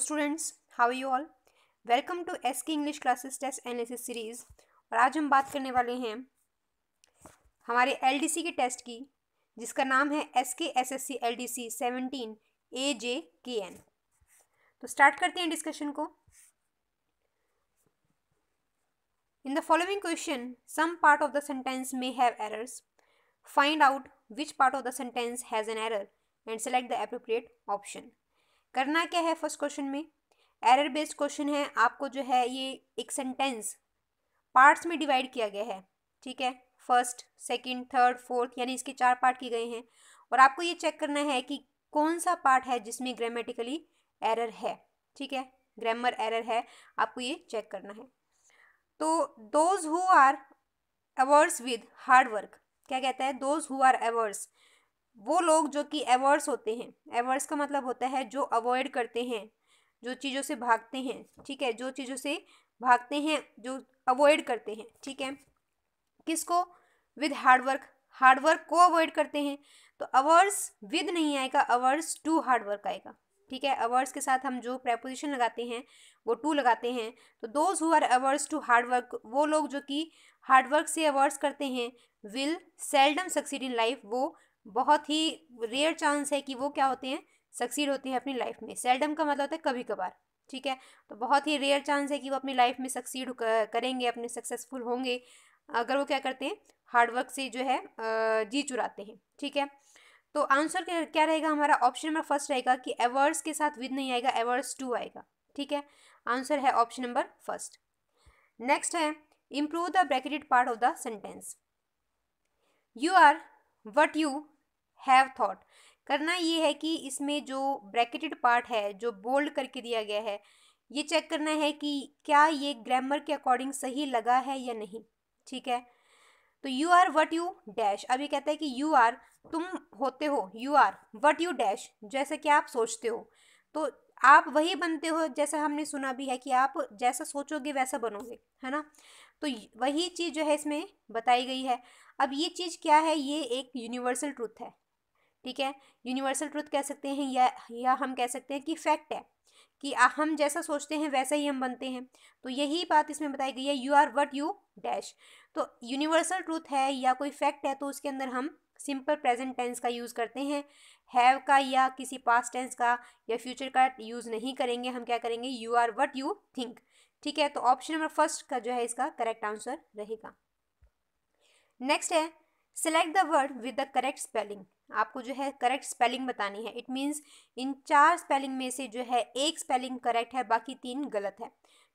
Students, how you all. Welcome to SK English classes test analysis series. और आज हम बात करने वाले हैं हमारे एलडीसी के टेस्ट की, जिसका नाम है एसके एसएससी एलडीसी 17 AJKN। तो स्टार्ट करते हैं डिस्कशन को। In the following question some part of the sentence may have errors. Find out which part of the sentence has an error and select the appropriate option. करना क्या है first question में, error based question है। आपको जो है ये एक सेंटेंस पार्ट्स में डिवाइड किया गया है, ठीक है। फर्स्ट, सेकंड, थर्ड, फोर्थ, यानी इसके 4 पार्ट किए गए हैं। और आपको ये चेक करना है कि कौन सा पार्ट है जिसमें ग्रामेटिकली एरर है, ठीक है, ग्रामर एरर है, आपको ये चेक करना है। तो those who are averse with hard work, क्या कहता है, दोज हु आर अवर्स, वो लोग जो कि एवर्स होते हैं। एवर्स का मतलब होता है जो अवॉइड करते हैं, जो चीज़ों से भागते हैं, ठीक है, जो चीज़ों से भागते हैं, जो अवॉइड करते हैं, ठीक है। किसको? विद हार्ड वर्क को अवॉइड करते हैं। तो अवर्स विद नहीं आएगा, अवर्स टू हार्ड वर्क आएगा, ठीक है। अवर्स के साथ हम जो प्रेपोजिशन लगाते हैं वो टू लगाते हैं। तो those who are averse to hard work, वो लोग जो कि हार्ड वर्क से अवर्स करते हैं, will seldom succeed in life, वो बहुत ही रेयर चांस है कि वो क्या होते हैं, सक्सीड होते हैं अपनी लाइफ में। सेल्डम का मतलब होता है कभी कभार, ठीक है। तो बहुत ही रेयर चांस है कि वो अपनी लाइफ में सक्सीड करेंगे, अपने सक्सेसफुल होंगे, अगर वो क्या करते हैं, हार्डवर्क से जो है जी चुराते हैं, ठीक है। तो आंसर क्या रहेगा हमारा, ऑप्शन नंबर फर्स्ट रहेगा कि एवर्स के साथ विद नहीं आएगा, एवर्स टू आएगा, ठीक है। आंसर है ऑप्शन नंबर फर्स्ट। नेक्स्ट है improve the bracketed part of the sentence. You are what you have thought. करना ये है कि इसमें जो ब्रैकेटेड पार्ट है, जो बोल्ड करके दिया गया है, ये चेक करना है कि क्या ये ग्रामर के अकॉर्डिंग सही लगा है या नहीं, ठीक है। तो you are what you dash, अभी कहता है कि यू आर तुम होते हो, you are what you dash, जैसे कि आप सोचते हो। तो आप वही बनते हो, जैसा हमने सुना भी है कि आप जैसा सोचोगे वैसा बनोगे, है ना। तो वही चीज़ जो है इसमें बताई गई है। अब ये चीज़ क्या है, ये एक यूनिवर्सल ट्रूथ है, ठीक है। यूनिवर्सल ट्रूथ कह सकते हैं या हम कह सकते हैं कि फैक्ट है कि हम जैसा सोचते हैं वैसा ही हम बनते हैं। तो यही बात इसमें बताई गई है, you are what you dash. तो यूनिवर्सल ट्रूथ है या कोई फैक्ट है, तो उसके अंदर हम सिंपल प्रेजेंट टेंस का यूज़ करते हैं, हैव का या किसी पास्ट टेंस का या फ्यूचर का यूज़ नहीं करेंगे। हम क्या करेंगे, you are what you think, ठीक है। तो ऑप्शन नंबर फर्स्ट का जो है इसका करेक्ट आंसर रहेगा। नेक्स्ट है select the word with the correct spelling. आपको जो है करेक्ट स्पेलिंग बतानी है। इट मीन्स इन 4 स्पेलिंग में से जो है एक स्पेलिंग करेक्ट है, बाकी 3 गलत है,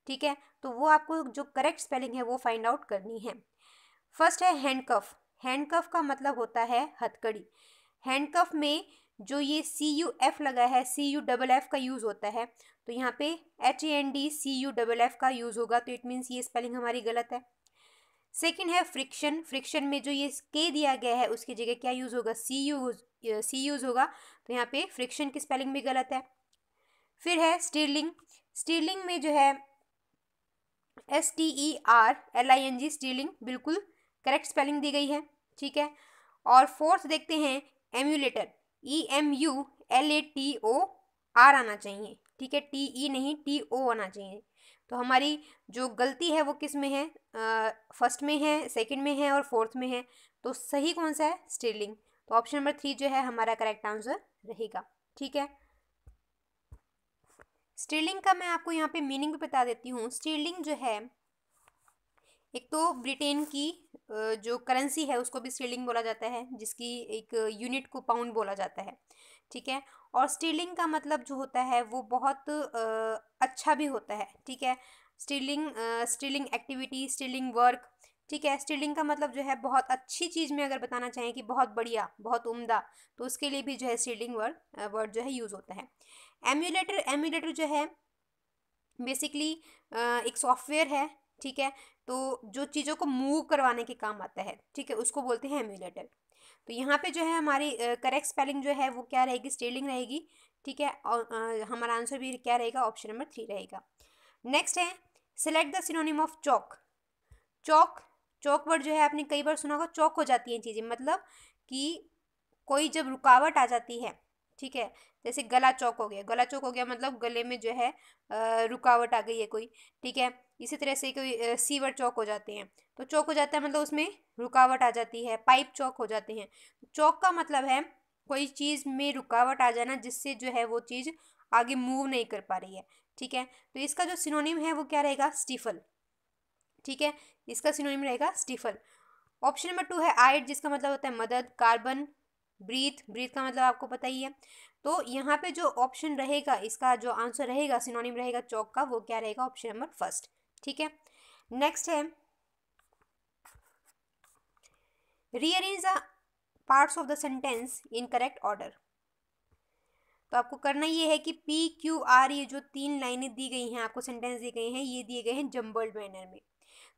ठीक है। तो वो आपको जो करेक्ट स्पेलिंग है वो फाइंड आउट करनी है। फर्स्ट है हैंडकफ। हैंडकफ का मतलब होता है हथकड़ी। हैंडकफ में जो ये CUF लगा है, CUFF का यूज़ होता है, तो यहाँ पे HAND CUFF का यूज़ होगा, तो इट मीन्स ये स्पेलिंग हमारी गलत है। सेकेंड है फ्रिक्शन। फ्रिक्शन में जो ये के दिया गया है उसकी जगह क्या यूज़ होगा, सी यूज़ होगा, तो यहाँ पे फ्रिक्शन की स्पेलिंग भी गलत है। फिर है स्टीरलिंग। स्टीरलिंग में जो है STERLING, स्टीरलिंग बिल्कुल करेक्ट स्पेलिंग दी गई है, ठीक है। और फोर्थ देखते हैं एम्यूलेटर। EMULATOR आना चाहिए, ठीक है, TE नहीं TO आना चाहिए। तो हमारी जो गलती है वो किस में है, फर्स्ट में है, सेकंड में है और फोर्थ में है। तो सही कौन सा है, स्टीरलिंग। तो ऑप्शन नंबर 3 जो है हमारा करेक्ट आंसर रहेगा, ठीक है। स्टीरलिंग का मैं आपको यहाँ पे मीनिंग भी बता देती हूँ। स्टीरलिंग जो है, एक तो ब्रिटेन की जो करेंसी है उसको भी स्टीरलिंग बोला जाता है, जिसकी एक यूनिट को पाउंड बोला जाता है, ठीक है। और स्टीरलिंग का मतलब जो होता है वो बहुत अच्छा भी होता है, ठीक है। स्टीरलिंग एक्टिविटी, स्टीरलिंग वर्क, ठीक है। स्टीरलिंग का मतलब जो है बहुत अच्छी चीज़ में अगर बताना चाहें कि बहुत बढ़िया, बहुत उम्दा, तो उसके लिए भी जो है स्टीरलिंग वर्ड जो है यूज़ होता है। एम्यूलेटर जो है बेसिकली एक सॉफ्टवेयर है, ठीक है। तो जो चीज़ों को मूव करवाने के काम आता है, ठीक है, उसको बोलते हैं एम्यूलेटर। तो यहाँ पे जो है हमारी करेक्ट स्पेलिंग जो है वो क्या रहेगी, स्टीरलिंग रहेगी, ठीक है। और हमारा आंसर भी क्या रहेगा, ऑप्शन नंबर 3 रहेगा। नेक्स्ट है select the synonym of chalk. Chowk word जो है आपने कई बार सुना होगा, चौक हो जाती हैं चीज़ें, मतलब कि कोई जब रुकावट आ जाती है, ठीक है। जैसे गला चौक हो गया, गला चौक हो गया मतलब गले में जो है रुकावट आ गई है कोई, ठीक है। इसी तरह से कोई सीवर चौक हो जाते हैं, तो चौक हो जाता है मतलब उसमें रुकावट आ जाती है। पाइप चौक हो जाते हैं। चौक का मतलब है कोई चीज़ में रुकावट आ जाना जिससे जो है वो चीज़ आगे मूव नहीं कर पा रही है, ठीक है। तो इसका जो सिनोनिम है वो क्या रहेगा, स्टीफल, ठीक है। इसका सिनोनिम रहेगा स्टीफल। ऑप्शन नंबर 2 है आइड, जिसका मतलब होता है मदद। कार्बन, ब्रीथ, ब्रीथ का मतलब आपको पता ही है। तो यहाँ पे जो ऑप्शन रहेगा, इसका जो आंसर रहेगा, सिनोनिम रहेगा चौक का, वो क्या रहेगा, ऑप्शन नंबर फर्स्ट, ठीक है। नेक्स्ट है rearrange the parts of the sentence in correct order. तो आपको करना ये है कि पी क्यू आर, ये जो 3 लाइनें दी गई हैं आपको, सेंटेंस दिए गए हैं, ये दिए गए हैं जम्बल्ड मैनर में।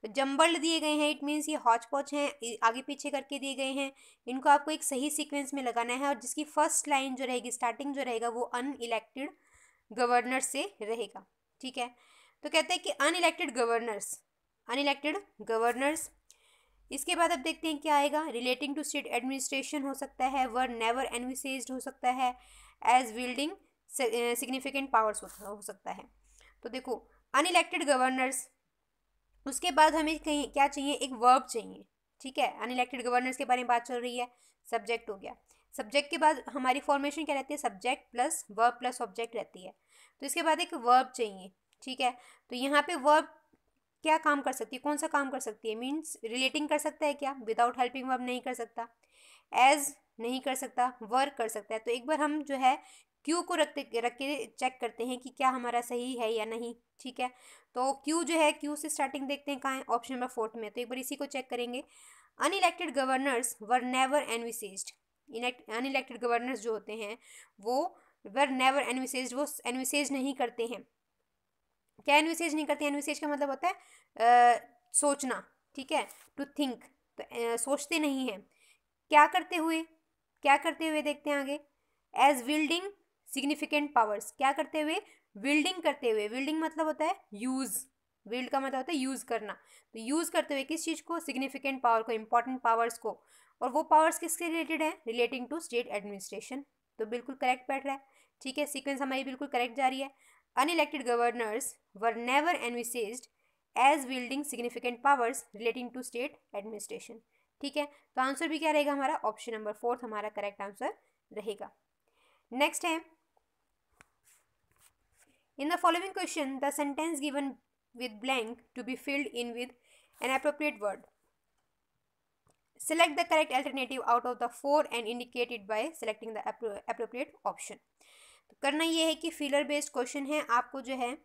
तो जम्बल्ड दिए गए हैं, इट मीन्स ये हॉच पॉच हैं, आगे पीछे करके दिए गए हैं। इनको आपको एक सही सीक्वेंस में लगाना है और जिसकी फर्स्ट लाइन जो रहेगी, स्टार्टिंग जो रहेगा, वो अनइलेक्टेड गवर्नर से रहेगा, ठीक है। तो कहते हैं कि अनइलेक्टेड गवर्नर्स, अनइलेक्टेड गवर्नर्स। इसके बाद अब देखते हैं क्या आएगा। रिलेटिंग टू स्टेट एडमिनिस्ट्रेशन हो सकता है, वर नेवर एनविसेज्ड हो सकता है, एज विल्डिंग सिग्निफिकेंट पावर्स हो सकता है। तो देखो अनइलेक्टेड गवर्नर्स, उसके बाद हमें कहीं क्या चाहिए, एक वर्ब चाहिए, ठीक है। अनइलेक्टेड गवर्नर्स के बारे में बात चल रही है, सब्जेक्ट हो गया। सब्जेक्ट के बाद हमारी फॉर्मेशन क्या रहती है, subject plus verb plus object रहती है। तो इसके बाद एक वर्ब चाहिए, ठीक है। तो यहाँ पे वर्ब क्या काम कर सकती है, कौन सा काम कर सकती है, मीन्स रिलेटिंग कर सकता है क्या, विदाउट हेल्पिंग वर्ब नहीं कर सकता, एज नहीं कर सकता, वर्क कर सकता है। तो एक बार हम जो है क्यू को रख के चेक करते हैं कि क्या हमारा सही है या नहीं, ठीक है। तो क्यू जो है, क्यू से स्टार्टिंग देखते हैं कहाँ है, ऑप्शन नंबर 4 में। तो एक बार इसी को चेक करेंगे। Unelected governors were never envisaged, unelected governors जो होते हैं वो वर नेवर एनविसेज्ड, वो एनविसेज नहीं करते हैं। क्या एनविसेज नहीं करते, एनविसेज का मतलब होता है सोचना, ठीक है, टू थिंक। तो सोचते नहीं हैं। क्या करते हुए, क्या करते हुए देखते हैं आगे, एज विल्डिंग सिग्निफिकेंट पावर्स, क्या करते हुए, विल्डिंग करते हुए। विल्डिंग मतलब होता है यूज, विल्ड का मतलब होता है यूज करना। तो यूज करते हुए किस चीज को, सिग्निफिकेंट पावर को, इंपॉर्टेंट पावर्स को। और वो पावर्स किसके रिलेटेड है, रिलेटिंग टू स्टेट एडमिनिस्ट्रेशन। तो बिल्कुल करेक्ट बैठ रहा है, ठीक है। सीक्वेंस हमारी बिल्कुल करेक्ट जा रही है। Unelected governors were never envisaged as wielding significant powers relating to state administration, ठीक है। तो आंसर भी क्या रहेगा हमारा, ऑप्शन नंबर 4 हमारा करेक्ट आंसर रहेगा। नेक्स्ट है, in the following question the sentence given with blank to be filled in with an appropriate word. Select the correct alternative out of the 4 and indicate it by selecting the appropriate option. तो करना ये है कि filler based question है, आपको जो है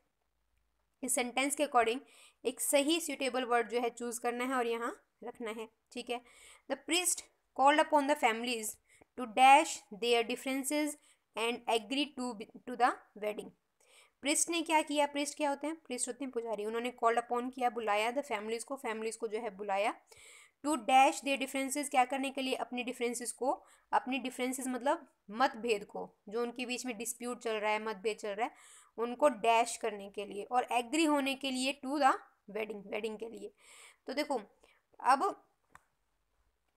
इस सेंटेंस के अकॉर्डिंग एक सही सुटेबल वर्ड जो है चूज करना है और यहाँ रखना है, ठीक है। The priest called upon the families to dash their differences and agree to the wedding. Priest ने क्या किया, प्रिस्ट क्या होते हैं, प्रिस्ट होते हैं पुजारी। उन्होंने कॉल्ड अपॉन किया, बुलाया द फैमिलीज को, फैमिलीज को जो है बुलाया, टू डैश देयर डिफरेंसेस, क्या करने के लिए, अपने डिफरेंसेस को, अपनी डिफरेंसेस मतलब मतभेद को, जो उनके बीच में डिस्प्यूट चल रहा है, मतभेद चल रहा है, उनको डैश करने के लिए, और एग्री होने के लिए टू द वेडिंग, वेडिंग के लिए। तो देखो अब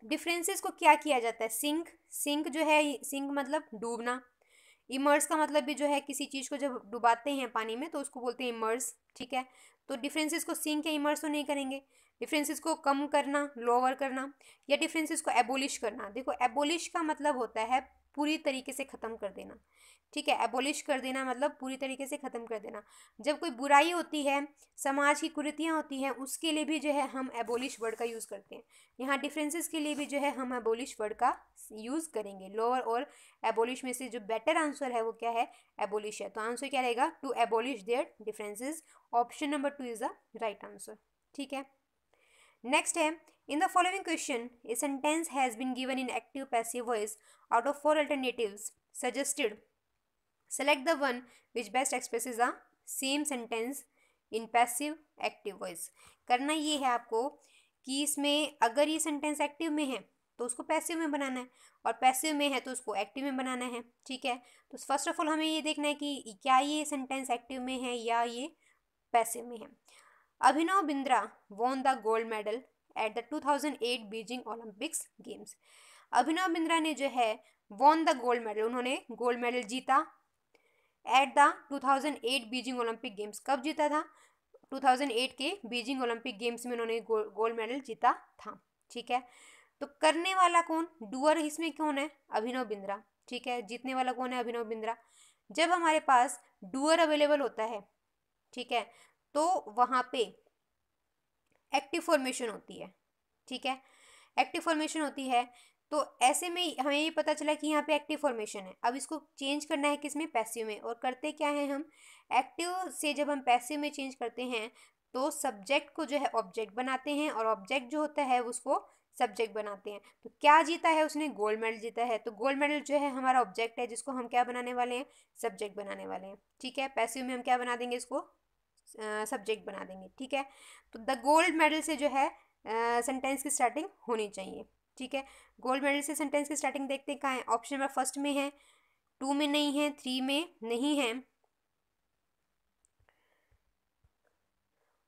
डिफरेंसेस को क्या किया जाता है, सिंक, सिंक जो है, सिंक मतलब डूबना। इमर्स का मतलब भी जो है किसी चीज़ को जब डुबाते हैं पानी में तो उसको बोलते हैं इमर्स, ठीक है। तो डिफरेंसेस को सिंक या इमर्स तो नहीं करेंगे। डिफरेंसेस को कम करना, लोअर करना, या डिफरेंसेस को एबोलिश करना। देखो एबोलिश का मतलब होता है पूरी तरीके से ख़त्म कर देना, ठीक है। एबोलिश कर देना मतलब पूरी तरीके से ख़त्म कर देना। जब कोई बुराई होती है, समाज की कुरीतियाँ होती हैं, उसके लिए भी जो है हम एबोलिश वर्ड का यूज़ करते हैं। यहाँ डिफरेंसेस के लिए भी जो है हम एबोलिश वर्ड का यूज़ करेंगे। लोअर और एबोलिश में से जो बेटर आंसर है वो क्या है, एबोलिश है। तो आंसर क्या रहेगा, to abolish their differences. Option number 2 is the right answer, ठीक है। नेक्स्ट है, in the following question a sentence has been given in active passive voice out of 4 alternatives suggested, select the one which best expresses the same sentence in passive active voice. करना ये है आपको कि इसमें अगर ये sentence active में है तो उसको पैसिव में बनाना है, और पैसिव में है तो उसको एक्टिव में बनाना है, ठीक है। तो फर्स्ट ऑफ ऑल हमें ये देखना है कि क्या ये सेंटेंस एक्टिव में है या ये पैसिव में है। Abhinav Bindra won the gold medal at the 2008 Beijing Olympics games. Abhinav Bindra ने जो है वॉन द गोल्ड मेडल, उन्होंने गोल्ड मेडल जीता at the 2008 Beijing Olympic games. कब जीता था? 2008 के बीजिंग ओलंपिक गेम्स में उन्होंने गोल्ड मेडल जीता था। ठीक है, तो करने वाला कौन? डूअर इसमें कौन है? अभिनव बिंद्रा। ठीक है, जीतने वाला कौन है? अभिनव बिंद्रा। जब हमारे पास डूअर अवेलेबल होता है, ठीक है, तो वहाँ पे एक्टिव फॉर्मेशन होती है। ठीक है, एक्टिव फॉर्मेशन होती है, तो ऐसे में हमें ये पता चला कि यहाँ पे एक्टिव फॉर्मेशन है। अब इसको चेंज करना है किस में? पैसिव में। और करते क्या है हम? एक्टिव से जब हम पैसिव में चेंज करते हैं तो सब्जेक्ट को जो है ऑब्जेक्ट बनाते हैं, और ऑब्जेक्ट जो होता है उसको सब्जेक्ट बनाते हैं। तो क्या जीता है उसने? गोल्ड मेडल जीता है। तो गोल्ड मेडल जो है हमारा ऑब्जेक्ट है, जिसको हम क्या बनाने वाले हैं? सब्जेक्ट बनाने वाले हैं। ठीक है, पैसिव में हम क्या बना देंगे? इसको सब्जेक्ट बना देंगे। ठीक है, तो द गोल्ड मेडल से जो है सेंटेंस की स्टार्टिंग होनी चाहिए। ठीक है, गोल्ड मेडल से सेंटेंस की स्टार्टिंग देखते हैं कहाँ है? ऑप्शन नंबर फर्स्ट में है, 2 में नहीं है, 3 में नहीं है,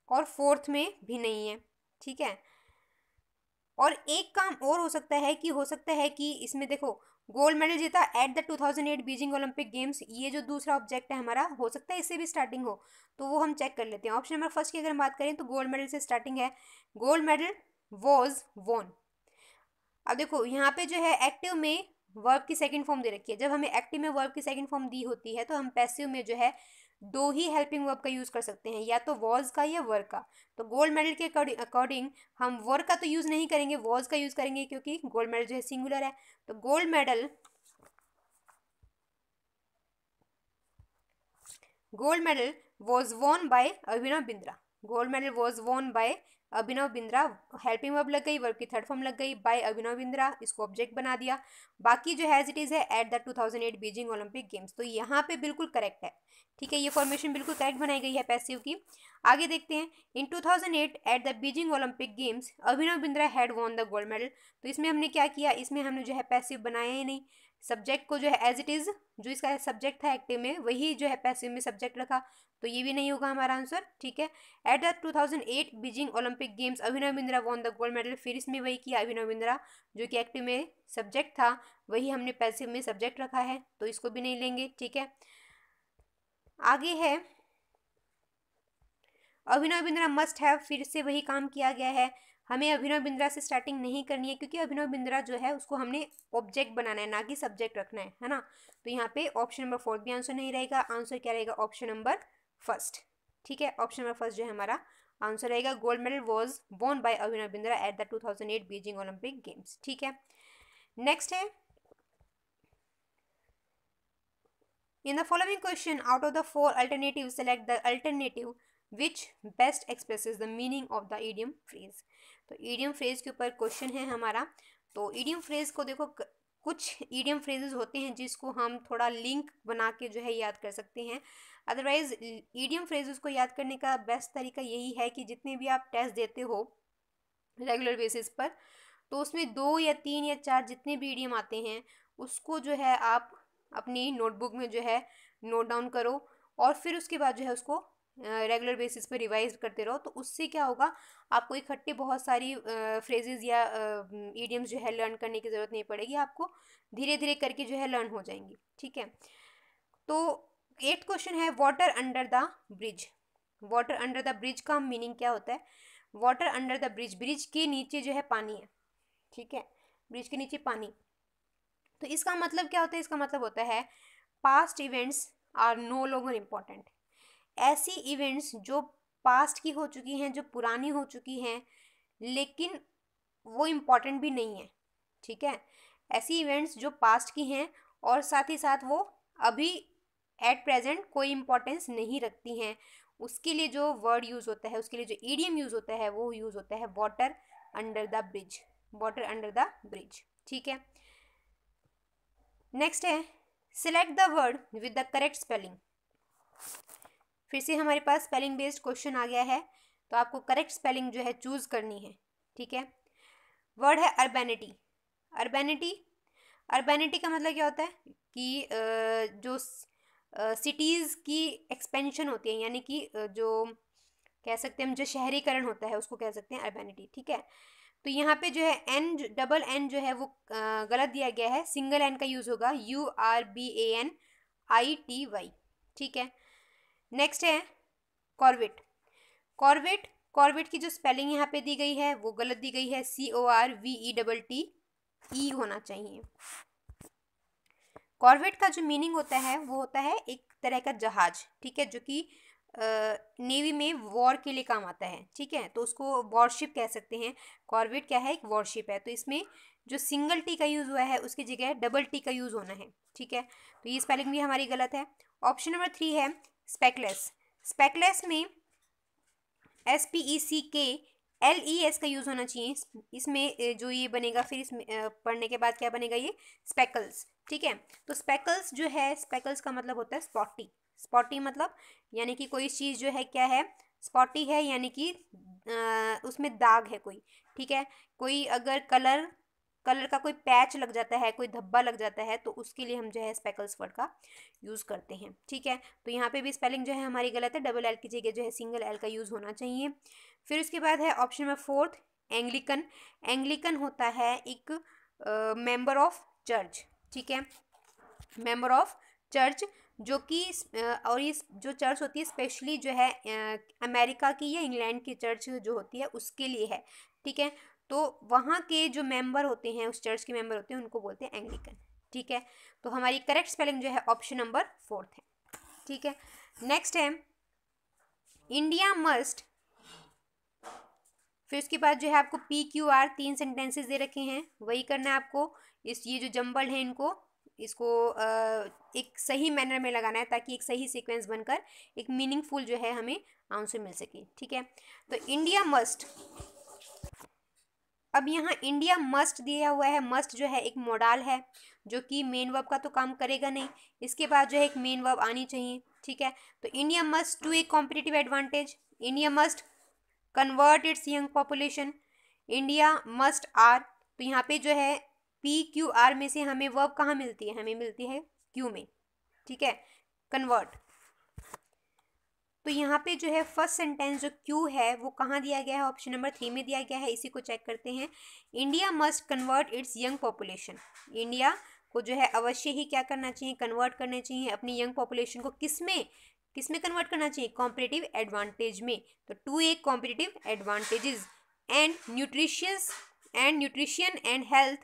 और 4th में भी नहीं है। ठीक है, और एक काम और हो सकता है कि इसमें देखो गोल्ड मेडल जीता at the 2008 Beijing Olympic games, ये जो दूसरा ऑब्जेक्ट है हमारा, हो सकता है इससे भी स्टार्टिंग हो, तो वो हम चेक कर लेते हैं। ऑप्शन नंबर फर्स्ट की अगर हम बात करें तो गोल्ड मेडल से स्टार्टिंग है, गोल्ड मेडल वॉज वॉन। अब देखो यहाँ पे जो है एक्टिव में वर्ब की सेकंड फॉर्म दे रखी है। जब हमें एक्टिव में वर्ब की सेकंड फॉर्म दी होती है तो हम पैसिव में जो है दो ही हेल्पिंग वर्ब का यूज़ कर सकते हैं, या तो वॉज का या वर का। तो गोल्ड मेडल के अकॉर्डिंग हम वर का तो यूज़ नहीं करेंगे, वॉज का यूज़ करेंगे, क्योंकि गोल्ड मेडल जो है सिंगुलर है। तो gold medal was won by Abhinav Bindra. Gold medal was won by Abhinav Bindra. Helping verb लग गई, वर्ब की थर्ड फॉर्म लग गई, बाय अभिनव बिंद्रा, इसको ऑब्जेक्ट बना दिया। बाकी जो हैज इट इज है eight the 2008 Beijing Olympic games, तो यहाँ पे बिल्कुल करेक्ट है। ठीक है, ये फॉर्मेशन बिल्कुल करेक्ट बनाई गई है पैसिव की। आगे देखते हैं, इन 2008 at the Beijing Olympic games Abhinav Bindra had von the gold medal. तो इसमें हमने क्या किया? इसमें हमने जो है पैसिव बनाया ही नहीं, सब्जेक्ट को जो है एज इट इज, जो इसका सब्जेक्ट था एक्टिव में, वही जो है पैसिव में सब्जेक्ट रखा, तो ये भी नहीं होगा हमारा आंसर। ठीक है, eight the 2008 Beijing Olympic games Abhinav Bindra won the gold medal, फिर इसमें वही किया, अभिनव बिंद्रा जो कि एक्टिव में सब्जेक्ट था वही हमने पैसिव में सब्जेक्ट रखा है, तो इसको भी नहीं लेंगे। ठीक है, आगे है अभिनव बिंद्रा मस्ट हैव, फिर से वही काम किया गया है। हमें अभिनव बिंद्रा से स्टार्टिंग नहीं करनी है, क्योंकि अभिनव बिंद्रा जो है उसको हमने ऑब्जेक्ट बनाना है, ना कि सब्जेक्ट रखना है ना। तो यहाँ पे ऑप्शन नंबर 4 भी आंसर नहीं रहेगा, आंसर क्या रहेगा? Option number first. ठीक है, ऑप्शन नंबर फर्स्ट जो है हमारा आंसर रहेगा। Gold medal was won by Abhinav Bindra eight the 2008 Beijing Olympic games. ठीक है, नेक्स्ट है, in the following question, out of the 4 alternatives, select the alternative which best expresses the meaning of the idiom phrase। तो idiom phrase के ऊपर question है हमारा। तो idiom phrase को देखो, कुछ idiom phrases होते हैं जिसको हम थोड़ा लिंक बना के जो है याद कर सकते हैं। अदरवाइज idiom phrases को याद करने का बेस्ट तरीका यही है कि जितने भी आप टेस्ट देते हो रेगुलर बेसिस पर, तो उसमें 2 या 3 या 4 जितने भी idiom आते हैं उसको जो है आप अपनी नोटबुक में जो है नोट डाउन करो, और फिर उसके बाद जो है उसको रेगुलर बेसिस पे रिवाइज करते रहो। तो उससे क्या होगा, आपको इकट्ठे बहुत सारी फ्रेजेस या इडियम्स जो है लर्न करने की ज़रूरत नहीं पड़ेगी, आपको धीरे धीरे करके जो है लर्न हो जाएंगी। ठीक है, तो 8th क्वेश्चन है, water under the bridge. Water under the bridge का मीनिंग क्या होता है? Water under the bridge, bridge के नीचे जो है पानी है। ठीक है, ब्रिज के नीचे पानी, तो इसका मतलब क्या होता है? इसका मतलब होता है past events are no longer important. ऐसी इवेंट्स जो पास्ट की हो चुकी हैं, जो पुरानी हो चुकी हैं, लेकिन वो इम्पॉर्टेंट भी नहीं है। ठीक है, ऐसी इवेंट्स जो पास्ट की हैं और साथ ही साथ वो अभी एट प्रेजेंट कोई इम्पोर्टेंस नहीं रखती हैं, उसके लिए जो वर्ड यूज़ होता है, उसके लिए जो ईडियम यूज़ होता है, वो यूज़ होता है water under the bridge. Water under the bridge. ठीक है, नेक्स्ट है, select the word with the correct spelling. फिर से हमारे पास स्पेलिंग बेस्ड क्वेश्चन आ गया है, तो आपको करेक्ट स्पेलिंग जो है चूज करनी है। ठीक है, वर्ड है अर्बेनिटी। अर्बेनिटी, अर्बेनिटी का मतलब क्या होता है कि जो सिटीज़ की एक्सपेंशन होती है, यानी कि जो कह सकते हैं हम, जो शहरीकरण होता है उसको कह सकते हैं अर्बेनिटी। ठीक है, तो यहाँ पे जो है एन, डबल एन जो है वो गलत दिया गया है, सिंगल एन का यूज होगा, URBANITY, ठीक है। नेक्स्ट है कॉर्वेट। कॉर्वेट, कॉर्वेट की जो स्पेलिंग यहाँ पे दी गई है वो गलत दी गई है, CORVETTE होना चाहिए। कॉर्वेट का जो मीनिंग होता है वो होता है एक तरह का जहाज, ठीक है, जो कि नेवी में वॉर के लिए काम आता है, ठीक है, तो उसको वॉरशिप कह सकते हैं। कॉर्वेट क्या है, एक वॉरशिप है, तो इसमें जो सिंगल टी का यूज़ हुआ है उसकी जगह डबल टी का यूज़ होना है, ठीक है, तो ये स्पेलिंग भी हमारी गलत है। ऑप्शन नंबर 3 है स्पेकलेस। स्पेकलेस में SPECKLES का यूज़ होना चाहिए, इसमें जो ये बनेगा फिर इसमें पढ़ने के बाद क्या बनेगा, ये स्पेकल्स, ठीक है। तो स्पेकल्स जो है, स्पेकल्स का मतलब होता है स्पॉटी। स्पॉटी मतलब यानी कि कोई चीज़ जो है क्या है, स्पॉटी है, यानी कि उसमें दाग है कोई, ठीक है। कोई अगर कलर का कोई पैच लग जाता है, कोई धब्बा लग जाता है, तो उसके लिए हम जो है स्पेकल्स वर्ड का यूज़ करते हैं, ठीक है। तो यहाँ पे भी स्पेलिंग जो है हमारी गलत है, डबल एल की जगह जो है सिंगल एल का यूज़ होना चाहिए। फिर उसके बाद है ऑप्शन नंबर 4 एंग्लिकन। एंग्लिकन होता है एक मेंबर ऑफ चर्च, ठीक है, मेंबर ऑफ चर्च, जो कि और ये जो चर्च होती है स्पेशली जो है अमेरिका की या इंग्लैंड की चर्च जो होती है उसके लिए है, ठीक है। तो वहाँ के जो मेंबर होते हैं, उस चर्च के मेंबर होते हैं, उनको बोलते हैं एंग्लिकन, ठीक है। तो हमारी करेक्ट स्पेलिंग जो है ऑप्शन नंबर 4 है, ठीक है। नेक्स्ट है इंडिया मस्ट। फिर उसके बाद जो है आपको PQR 3 सेंटेंसेस दे रखे हैं, वही करना है आपको। ये जो जंबल है इसको एक सही मैनर में लगाना है, ताकि एक सही सीक्वेंस बनकर एक मीनिंगफुल जो है हमें आंसर मिल सके, ठीक है। तो इंडिया मस्ट, अब यहाँ इंडिया मस्ट दिया हुआ है। मस्ट जो है एक मोडाल है, जो कि मेन वर्ब का तो काम करेगा नहीं, इसके बाद जो है एक मेन वर्ब आनी चाहिए, ठीक है। तो India must to a competitive advantage, India must convert its young population, India must are. तो यहाँ पे जो है PQR में से हमें वर्ब कहाँ मिलती है, हमें मिलती है क्यू में, ठीक है, कन्वर्ट। तो यहाँ पे जो है फर्स्ट सेंटेंस जो क्यू है वो कहाँ दिया गया है, ऑप्शन नंबर 3 में दिया गया है, इसी को चेक करते हैं। India must convert its young population, India को जो है अवश्य ही क्या करना चाहिए, कन्वर्ट करना चाहिए अपनी यंग पॉपुलेशन को, किसमें कन्वर्ट करना चाहिए, कॉम्पिटिटिव एडवांटेज में। तो to a competitive advantages and nutrition and health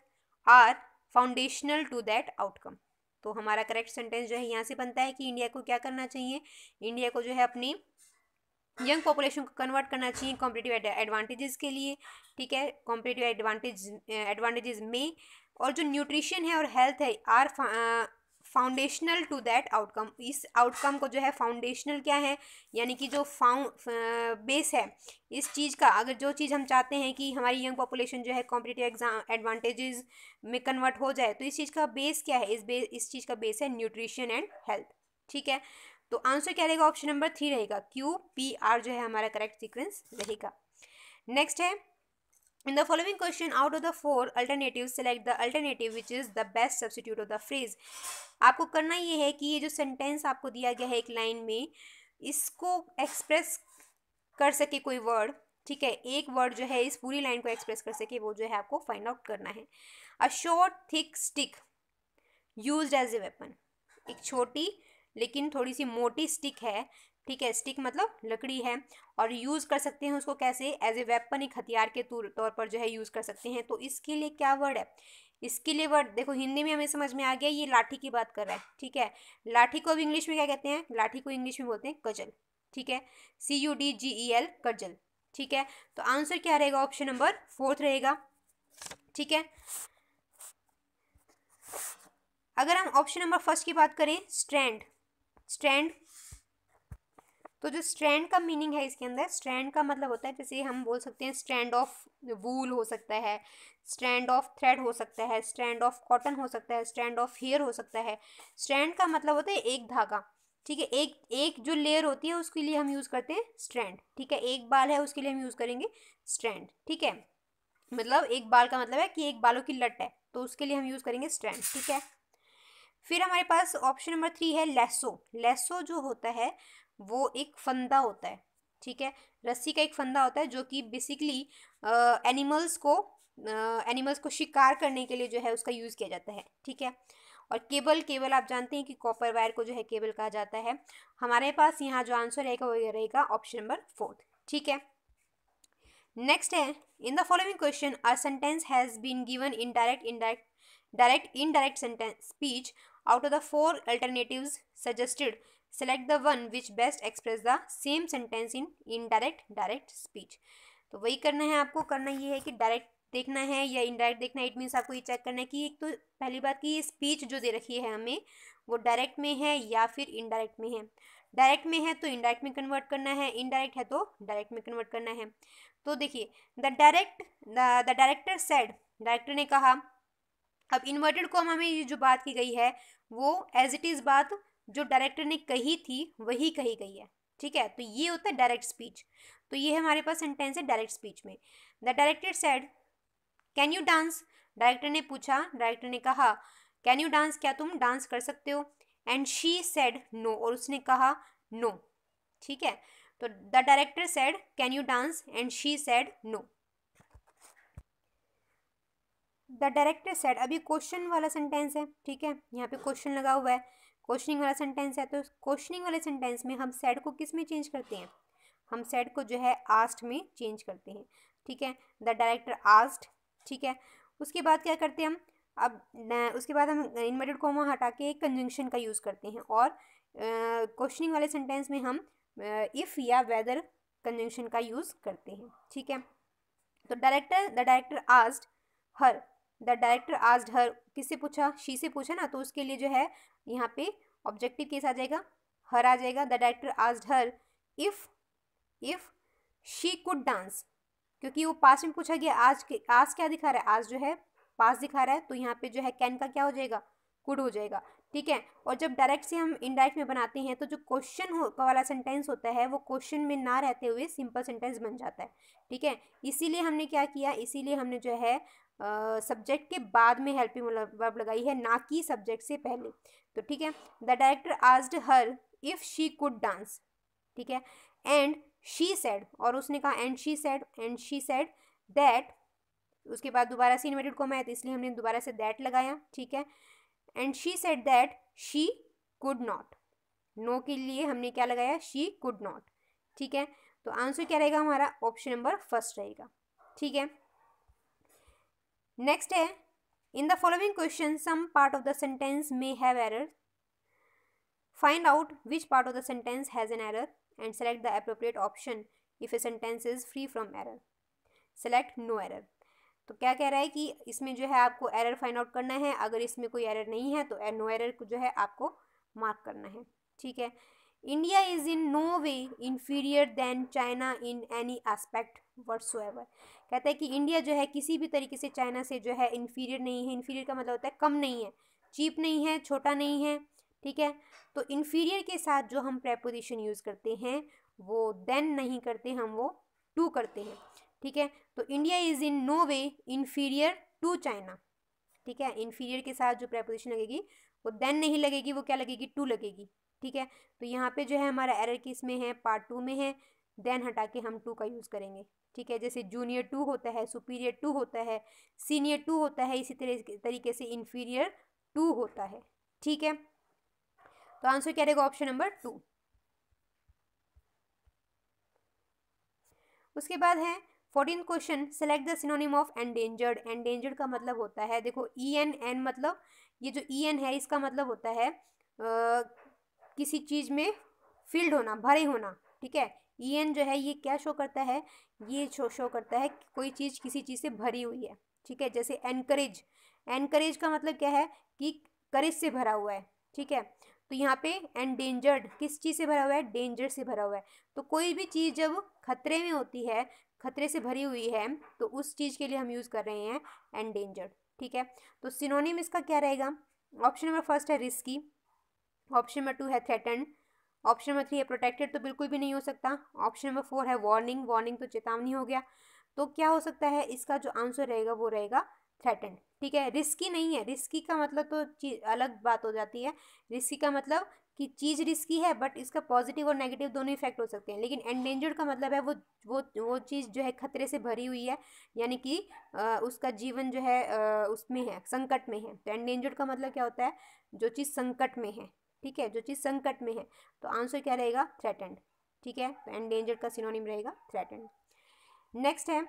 are foundational to that outcome. तो हमारा करेक्ट सेंटेंस जो है यहाँ से बनता है कि इंडिया को क्या करना चाहिए, इंडिया को जो है अपनी यंग पॉपुलेशन को कन्वर्ट करना चाहिए कॉम्पिटिटिव एडवांटेजेस के लिए, ठीक है, कॉम्पिटिटिव एडवांटेजेस में। और जो न्यूट्रिशन है और हेल्थ है are foundational to that outcome, इस आउटकम को जो है फाउंडेशनल क्या है, यानी कि जो बेस है इस चीज़ का। अगर जो चीज़ हम चाहते हैं कि हमारी यंग पॉपुलेशन जो है कॉम्पिटिटिव एडवांटेजेस में कन्वर्ट हो जाए, तो इस चीज़ का बेस क्या है, इस चीज़ का बेस है न्यूट्रिशन एंड हेल्थ, ठीक है। तो आंसर क्या रहेगा, ऑप्शन नंबर 3 रहेगा, QPR जो है हमारा करेक्ट सीक्वेंस रहेगा। नेक्स्ट है in the following question out of the 4 alternatives select the alternative which is the best substitute of the phrase। आपको करना ये है कि ये जो सेंटेंस आपको दिया गया है एक लाइन में, इसको एक्सप्रेस कर सके कोई वर्ड, ठीक है, एक वर्ड जो है इस पूरी लाइन को एक्सप्रेस कर सके, वो जो है आपको फाइंड आउट करना है। A short thick stick used as a weapon, एक छोटी लेकिन थोड़ी सी मोटी स्टिक है, ठीक है, स्टिक मतलब लकड़ी है, और यूज़ कर सकते हैं उसको कैसे, एज ए वेपन, एक हथियार के तौर पर जो है यूज़ कर सकते हैं। तो इसके लिए क्या वर्ड है, इसके लिए वर्ड देखो हिंदी में हमें समझ में आ गया, ये लाठी की बात कर रहा है, ठीक है। लाठी को अब इंग्लिश में क्या कहते हैं, लाठी को इंग्लिश में बोलते हैं कजल, ठीक है, CUDGEL कजल, ठीक है। तो आंसर क्या रहेगा, ऑप्शन नंबर 4 रहेगा, ठीक है। अगर हम ऑप्शन नंबर फर्स्ट की बात करें, स्ट्रैंड, तो जो स्ट्रैंड का मीनिंग है इसके अंदर, स्ट्रैंड का मतलब होता है, जैसे हम बोल सकते हैं स्ट्रैंड ऑफ वूल हो सकता है, स्ट्रैंड ऑफ थ्रेड हो सकता है, स्ट्रैंड ऑफ कॉटन हो सकता है, स्ट्रैंड ऑफ हेयर हो सकता है। स्ट्रैंड का मतलब होता है एक धागा, ठीक है, एक जो लेयर होती है उसके लिए हम यूज़ करते हैं स्ट्रैंड, ठीक है, एक बाल है उसके लिए हम यूज़ करेंगे स्ट्रैंड, ठीक है, मतलब एक बाल का मतलब है कि एक बालों की लट है, तो उसके लिए हम यूज़ करेंगे स्ट्रैंड, ठीक है। फिर हमारे पास ऑप्शन नंबर 3 है लेसो। लेसो जो होता है वो एक फंदा होता है, ठीक है। रस्सी का एक फंदा होता है जो कि बेसिकली एनिमल्स को शिकार करने के लिए जो है उसका यूज़ किया जाता है, ठीक है। और केबल, केबल आप जानते हैं कि कॉपर वायर को जो है केबल कहा जाता है। हमारे पास यहाँ जो आंसर रहेगा वो रहेगा ऑप्शन नंबर 4, ठीक है। नेक्स्ट है, in the following question a sentence has been given in direct indirect sentence speech out of the 4 alternatives suggested, select the one which best express the same sentence in indirect direct speech. तो वही करना है आपको, करना ये है कि direct देखना है या इनडायरेक्ट देखना है। इट मीन्स आपको ये चेक करना है कि एक तो पहली बात कि ये स्पीच जो दे रखी है हमें वो डायरेक्ट में है या फिर इनडायरेक्ट में है। डायरेक्ट में है तो इनडायरेक्ट में कन्वर्ट करना है, इनडायरेक्ट है तो डायरेक्ट में कन्वर्ट करना है। तो देखिए, द डायरेक्टर सेड, डायरेक्टर ने कहा। अब इन्वर्टेड कॉमा में ये जो बात की गई है वो एज इट इज़ बात जो डायरेक्टर ने कही थी वही कही गई है, ठीक है। तो ये होता है डायरेक्ट स्पीच। तो ये हमारे पास सेंटेंस है डायरेक्ट स्पीच में। The director said can you dance, director ने पूछा, डायरेक्टर ने कहा कैन यू डांस, क्या तुम डांस कर सकते हो। एंड शी सेड नो, और उसने कहा नो, ठीक है। तो the director said can you dance and she said no. The director said, अभी क्वेश्चन वाला सेंटेंस है, ठीक है। यहाँ पे क्वेश्चन लगा हुआ है, क्वेश्चनिंग वाला सेंटेंस है। तो क्वेश्चनिंग वाले सेंटेंस में हम सेड को किस में चेंज करते हैं, हम सेड को जो है आस्क्ड में चेंज करते हैं, ठीक है। द डायरेक्टर आस्क्ड, ठीक है। उसके बाद क्या करते हैं हम, अब उसके बाद हम इन्वर्टेड कॉमा हटा के एक कंजंक्शन का यूज़ करते हैं, और क्वेश्चनिंग वाले सेंटेंस में हम इफ़ या वेदर कंजंक्शन का यूज़ करते हैं, ठीक है। तो the director asked her, the director asked her, किससे पूछा, शी से पूछा ना, तो उसके लिए जो है यहाँ पे ऑब्जेक्टिव केस आ जाएगा, हर आ जाएगा। The director asked her if she could dance, क्योंकि वो पास्ट में पूछा गया, आज क्या दिखा रहा है, आज जो है पास्ट दिखा रहा है, तो यहाँ पे जो है कैन का क्या हो जाएगा, कुड हो जाएगा, ठीक है। और जब डायरेक्ट से हम इनडायरेक्ट में बनाते हैं तो जो क्वेश्चन वाला सेंटेंस होता है वो क्वेश्चन में ना रहते हुए सिंपल सेंटेंस बन जाता है, ठीक है। इसीलिए हमने क्या किया, इसीलिए हमने जो है सब्जेक्ट के बाद में हेल्पिंग वर्ब लगाई है, ना कि सब्जेक्ट से पहले। तो ठीक है, the director asked her if she could dance, ठीक है। एंड शी सेड, और उसने कहा एंड शी सेड दैट, उसके बाद दोबारा से इन्वर्टेड कॉमा है तो इसलिए हमने दोबारा से दैट लगाया, ठीक है। And she said that she could not, no के लिए हमने क्या लगाया, शी कुड नॉट, ठीक है। तो आंसर क्या रहेगा हमारा, ऑप्शन नंबर फर्स्ट रहेगा, ठीक है। नेक्स्ट है, in the following question some part of the sentence may have error, find out which part of the sentence has an error and select the appropriate option if a sentence is free from error, select no error. तो क्या कह रहा है कि इसमें जो है आपको एरर फाइंड आउट करना है, अगर इसमें कोई एरर नहीं है तो नो एरर को जो है आपको मार्क करना है, ठीक है। India is in no way inferior than China in any aspect whatsoever, कहता है कि इंडिया जो है किसी भी तरीके से चाइना से जो है इंफीरियर नहीं है। इंफीरियर का मतलब होता है कम नहीं है, चीप नहीं है, छोटा नहीं है, ठीक है। तो इंफीरियर के साथ जो हम प्रेपोजिशन यूज़ करते हैं वो देन नहीं करते, हम वो टू करते हैं, ठीक है। तो India is in no way inferior to China, ठीक है। इंफीरियर के साथ जो प्रेपोजिशन लगेगी वो देन नहीं लगेगी, वो क्या लगेगी, टू लगेगी, ठीक है। तो यहाँ पे जो है हमारा एरर किस में है, पार्ट टू में है, देन हटा के हम टू का यूज़ करेंगे, ठीक है। जैसे जूनियर टू होता है, सुपीरियर टू होता है, सीनियर टू होता है, इसी तरीके से इंफीरियर टू होता है, ठीक है। तो आंसर क्या रहेगा, ऑप्शन नंबर 2। उसके बाद है 14th question, select the synonym of endangered. Endangered का मतलब होता है, देखो EN मतलब ये जो EN है इसका मतलब होता है किसी चीज़ में फिल्ड होना, भरे होना, ठीक है। EN जो है ये क्या शो करता है, ये शो करता है कि कोई चीज़ किसी चीज़ से भरी हुई है, ठीक है। जैसे एनकरेज, एनकरेज का मतलब क्या है कि करेज से भरा हुआ है, ठीक है। तो यहाँ पे एंडेंजर्ड किस चीज़ से भरा हुआ है, डेंजर से भरा हुआ है। तो कोई भी चीज़ जब खतरे में होती है, खतरे से भरी हुई है, तो उस चीज़ के लिए हम यूज़ कर रहे हैं एंडेंजर्ड, ठीक है। तो सिनोनिम इसका क्या रहेगा, ऑप्शन नंबर फर्स्ट है रिस्की, ऑप्शन नंबर 2 है थ्रेटन्ड, ऑप्शन नंबर 3 है प्रोटेक्टेड, तो बिल्कुल भी नहीं हो सकता। ऑप्शन नंबर 4 है वार्निंग, वार्निंग तो चेतावनी हो गया। तो क्या हो सकता है, इसका जो आंसर रहेगा वो रहेगा थ्रेटन्ड, ठीक है। रिस्की नहीं है, रिस्की का मतलब तो चीज अलग बात हो जाती है। रिस्की का मतलब कि चीज़ रिस्की है बट इसका पॉजिटिव और नेगेटिव दोनों इफेक्ट हो सकते हैं, लेकिन एंडेंजर्ड का मतलब है वो चीज़ जो है खतरे से भरी हुई है, यानी कि उसका जीवन जो है उसमें है, संकट में है। तो एंडेंजर्ड का मतलब क्या होता है, जो चीज़ संकट में है, ठीक है, जो चीज़ संकट में है। तो आंसर क्या रहेगा, थ्रेटेंड, ठीक है। तो एंडेंजर्ड का सिनोनिम रहेगा थ्रेटेंड। नेक्स्ट है,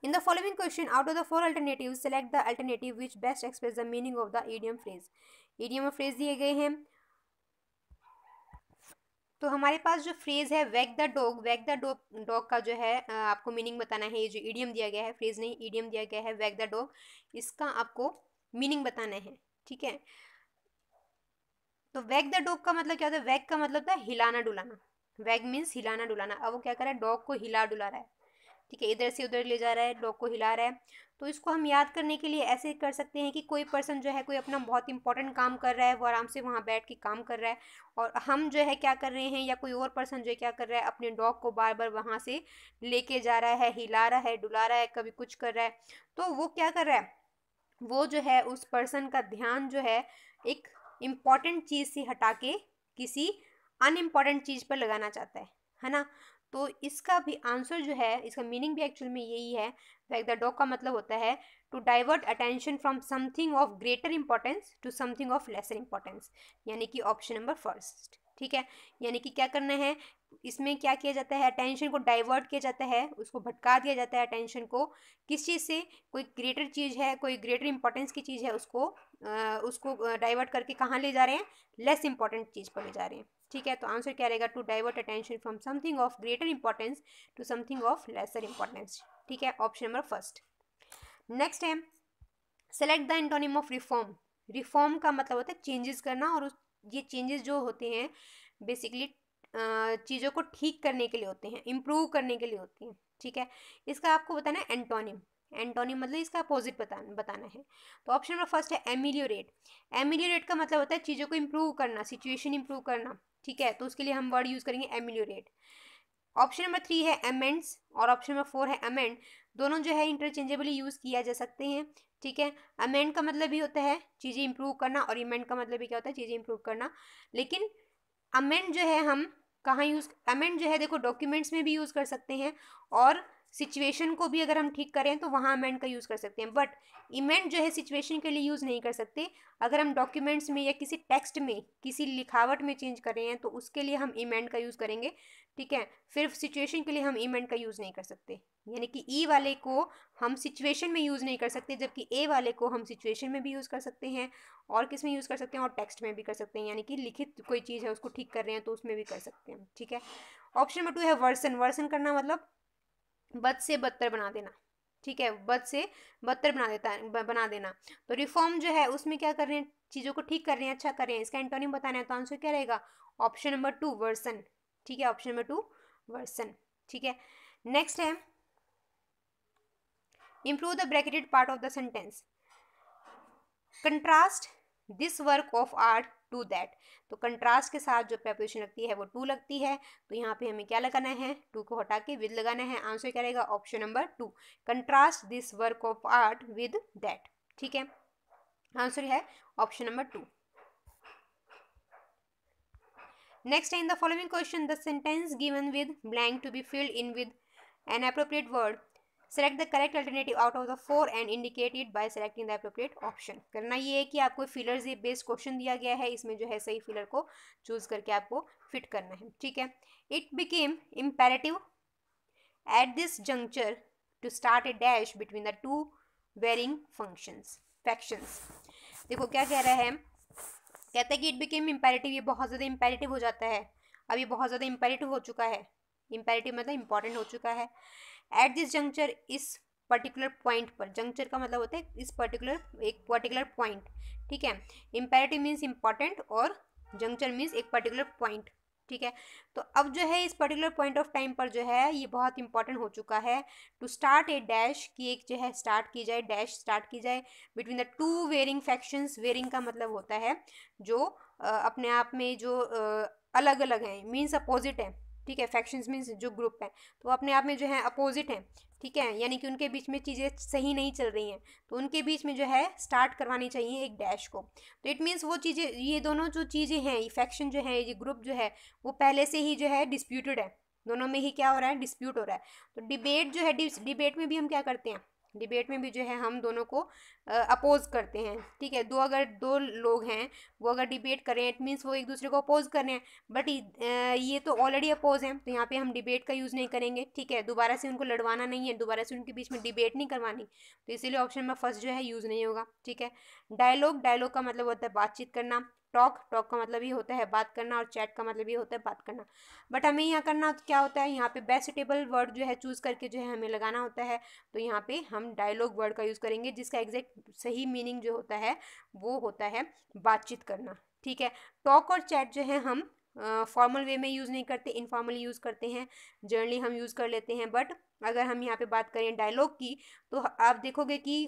in the following question, out of the four alternatives, select the alternative which best express the meaning of the idiom phrase. idiom और phrase दिए गए हैं। तो हमारे पास जो फ्रेज है वैग द डॉग का जो है आपको मीनिंग बताना है। ये जो इडियम दिया गया है, फ्रेज नहीं इडियम दिया गया है, वैग द डॉग, इसका आपको मीनिंग बताना है, ठीक है। तो वैग द डॉग का मतलब क्या होता है, वैग का मतलब था हिलाना डुलाना, वैग मीन्स हिलाना डुलाना। अब वो क्या कर रहा है, डॉग को हिला डुला रहा है, ठीक है, इधर से उधर ले जा रहा है, डॉग को हिला रहा है। तो इसको हम याद करने के लिए ऐसे कर सकते हैं कि कोई पर्सन जो है, कोई अपना बहुत इंपॉर्टेंट काम कर रहा है, वो आराम से वहाँ बैठ के काम कर रहा है, और हम जो है क्या कर रहे हैं, या कोई और पर्सन जो है क्या कर रहा है, अपने डॉग को बार बार वहाँ से लेके जा रहा है, हिला रहा है, डुला रहा है, कभी कुछ कर रहा है। तो वो क्या कर रहा है, वो जो है उस पर्सन का ध्यान जो है एक इम्पॉर्टेंट चीज़ से हटा के किसी अनइम्पॉर्टेंट चीज़ पर लगाना चाहता है ना। तो इसका भी आंसर जो है, इसका मीनिंग भी एक्चुअल में यही है। वैग द डॉग का मतलब होता है to divert attention from something of greater importance to something of lesser importance, यानी कि ऑप्शन नंबर फर्स्ट, ठीक है। यानी कि क्या करना है, इसमें क्या किया जाता है, अटेंशन को डाइवर्ट किया जाता है, उसको भटका दिया जाता है अटेंशन को किस चीज़ से, कोई ग्रेटर चीज़ है, कोई ग्रेटर इंपॉर्टेंस की चीज़ है, उसको डाइवर्ट करके कहाँ ले जा रहे हैं, लेस इंपॉर्टेंट चीज़ पर ले जा रहे हैं, ठीक है। तो आंसर क्या रहेगा, to divert attention from something of greater importance to something of lesser importance, ठीक है, ऑप्शन नंबर फर्स्ट। नेक्स्ट है, select the antonym of reform. Reform का मतलब होता है चेंजेस करना, और ये चेंजेस जो होते हैं बेसिकली चीज़ों को ठीक करने के लिए होते हैं, इम्प्रूव करने के लिए होती हैं, ठीक है। इसका आपको बताना है एंटोनिम। एंटोनिम मतलब इसका अपोजिट बताना है। तो ऑप्शन नंबर फर्स्ट है एमिलियोरेट। एमिलियोरेट का मतलब होता है चीज़ों को इम्प्रूव करना, सिचुएशन इम्प्रूव करना, ठीक है। तो उसके लिए हम वर्ड यूज़ करेंगे एमिलियोरेट। ऑप्शन नंबर 3 है अमेंड्स, और ऑप्शन नंबर 4 है अमेंड। दोनों जो है इंटरचेंजेबली यूज़ किया जा सकते हैं, ठीक है। अमेंड का मतलब भी होता है चीज़ें इंप्रूव करना, और इमेंड का मतलब भी क्या होता है, चीज़ें इंप्रूव करना। लेकिन अमेंड जो है हम कहाँ यूज़, अमेंड जो है देखो डॉक्यूमेंट्स में भी यूज़ कर सकते हैं, और सिचुएशन को भी अगर हम ठीक करें तो वहाँ अमेंड का यूज़ कर सकते हैं। बट इमेंड जो है सिचुएशन के लिए यूज़ नहीं कर सकते। अगर हम डॉक्यूमेंट्स में या किसी टेक्स्ट में किसी लिखावट में चेंज कर रहे हैं तो उसके लिए हम इमेंड का यूज़ करेंगे, ठीक है। फिर सिचुएशन के लिए हम इमेंड का यूज़ नहीं कर सकते, यानी कि ई वाले को हम सिचुएशन में यूज़ नहीं कर सकते, जबकि ए वाले को हम सिचुएशन में भी यूज़ कर सकते हैं, और किस में यूज़ कर सकते हैं, और टेक्स्ट में भी कर सकते हैं, यानी कि लिखित कोई चीज़ है उसको ठीक कर रहे हैं तो उसमें भी कर सकते हैं, ठीक है। ऑप्शन नंबर 2 है वर्सन। वर्सन करना मतलब बद से बदतर बना देना, ठीक है, बद से बदतर बना देना। तो रिफॉर्म जो है उसमें क्या कर रहे हैं, चीज़ों को ठीक कर रहे हैं, अच्छा कर रहे हैं। इसका एंटोनिम बताना है तो आंसर क्या रहेगा, ऑप्शन नंबर 2 वर्सन, ठीक है, ऑप्शन नंबर 2 वर्सन, ठीक है। नेक्स्ट है improve the bracketed part of the sentence, contrast this work of art to that। तो कंट्रास्ट के साथ जो preposition लगती है वो टू लगती है, तो यहाँ पे हमें क्या लगाना है, टू को हटा के विद लगाना है। आंसर क्या रहेगा, option number 2, contrast this work of art with that, ठीक है। आंसर है option number 2। Next in the following question the sentence given with blank to be filled in with an appropriate word, select the correct alternative out of the 4 and indicate it by selecting the appropriate option. करना ये है कि आपको fillers ये based question दिया गया है, इसमें जो है सही फिलर को चूज करके आपको फिट करना है, ठीक है। It became imperative at this juncture to start a dash between the two warring factions. देखो क्या कह रहा है, कहता है कि इट बिकेम इम्पेरेटिव, ये बहुत ज़्यादा इम्पेरेटिव हो जाता है, अब ये बहुत ज़्यादा इम्पेरेटिव हो चुका है, इम्पेरेटिव मतलब इंपॉर्टेंट हो चुका है। एट दिस जंक्चर, इस पर्टिकुलर पॉइंट पर, जंक्चर का मतलब होता है इस एक पर्टिकुलर पॉइंट, ठीक है। इम्पेरेटिव मीन्स इंपॉर्टेंट और जंक्चर मीन्स एक पर्टिकुलर पॉइंट, ठीक है। तो अब जो है इस पर्टिकुलर पॉइंट ऑफ टाइम पर जो है ये बहुत इंपॉर्टेंट हो चुका है, टू स्टार्ट ए डैश, की एक जो है स्टार्ट की जाए, डैश स्टार्ट की जाए between the two warring factions. Warring का मतलब होता है जो अपने आप में जो अलग अलग हैं, मीन्स अपोजिट है, ठीक है, फैक्शंस मीन्स जो ग्रुप है, तो अपने आप में जो है अपोजिट हैं, ठीक है, यानी कि उनके बीच में चीज़ें सही नहीं चल रही हैं, तो उनके बीच में जो है स्टार्ट करवानी चाहिए एक डैश को। तो इट मीन्स वो चीज़ें, ये दोनों जो चीज़ें हैं, ये फैक्शन जो है, ये ग्रुप जो है, वो पहले से ही जो है डिस्प्यूटेड है, दोनों में ही क्या हो रहा है, डिस्प्यूट हो रहा है। तो डिबेट जो है, डिबेट में भी हम क्या करते हैं, डिबेट में भी जो है हम दोनों को अपोज करते हैं, ठीक है। अगर दो लोग हैं, वो अगर डिबेट करें, इट मीन्स वो एक दूसरे को अपोज कर रहे हैं, बट ये तो ऑलरेडी अपोज हैं, तो यहाँ पे हम डिबेट का यूज़ नहीं करेंगे, ठीक है। दोबारा से उनको लड़वाना नहीं है, दोबारा से उनके बीच में डिबेट नहीं करवानी, तो इसीलिए ऑप्शन नंबर फर्स्ट जो है यूज़ नहीं होगा, ठीक है। डायलॉग का मतलब होता है बातचीत करना, टॉक का मतलब ये होता है बात करना, और चैट का मतलब ये होता है बात करना। बट हमें यहाँ करना क्या होता है, यहाँ पे बेस्ट सुटेबल वर्ड जो है चूज़ करके जो है हमें लगाना होता है, तो यहाँ पे हम डायलॉग वर्ड का यूज़ करेंगे, जिसका एग्जैक्ट सही मीनिंग जो होता है वो होता है बातचीत करना, ठीक है। टॉक और चैट जो है हम फॉर्मल वे में यूज़ नहीं करते, इनफॉर्मली यूज़ करते हैं, जनरली हम यूज़ कर लेते हैं। बट अगर हम यहाँ पे बात करें डायलॉग की, तो आप देखोगे कि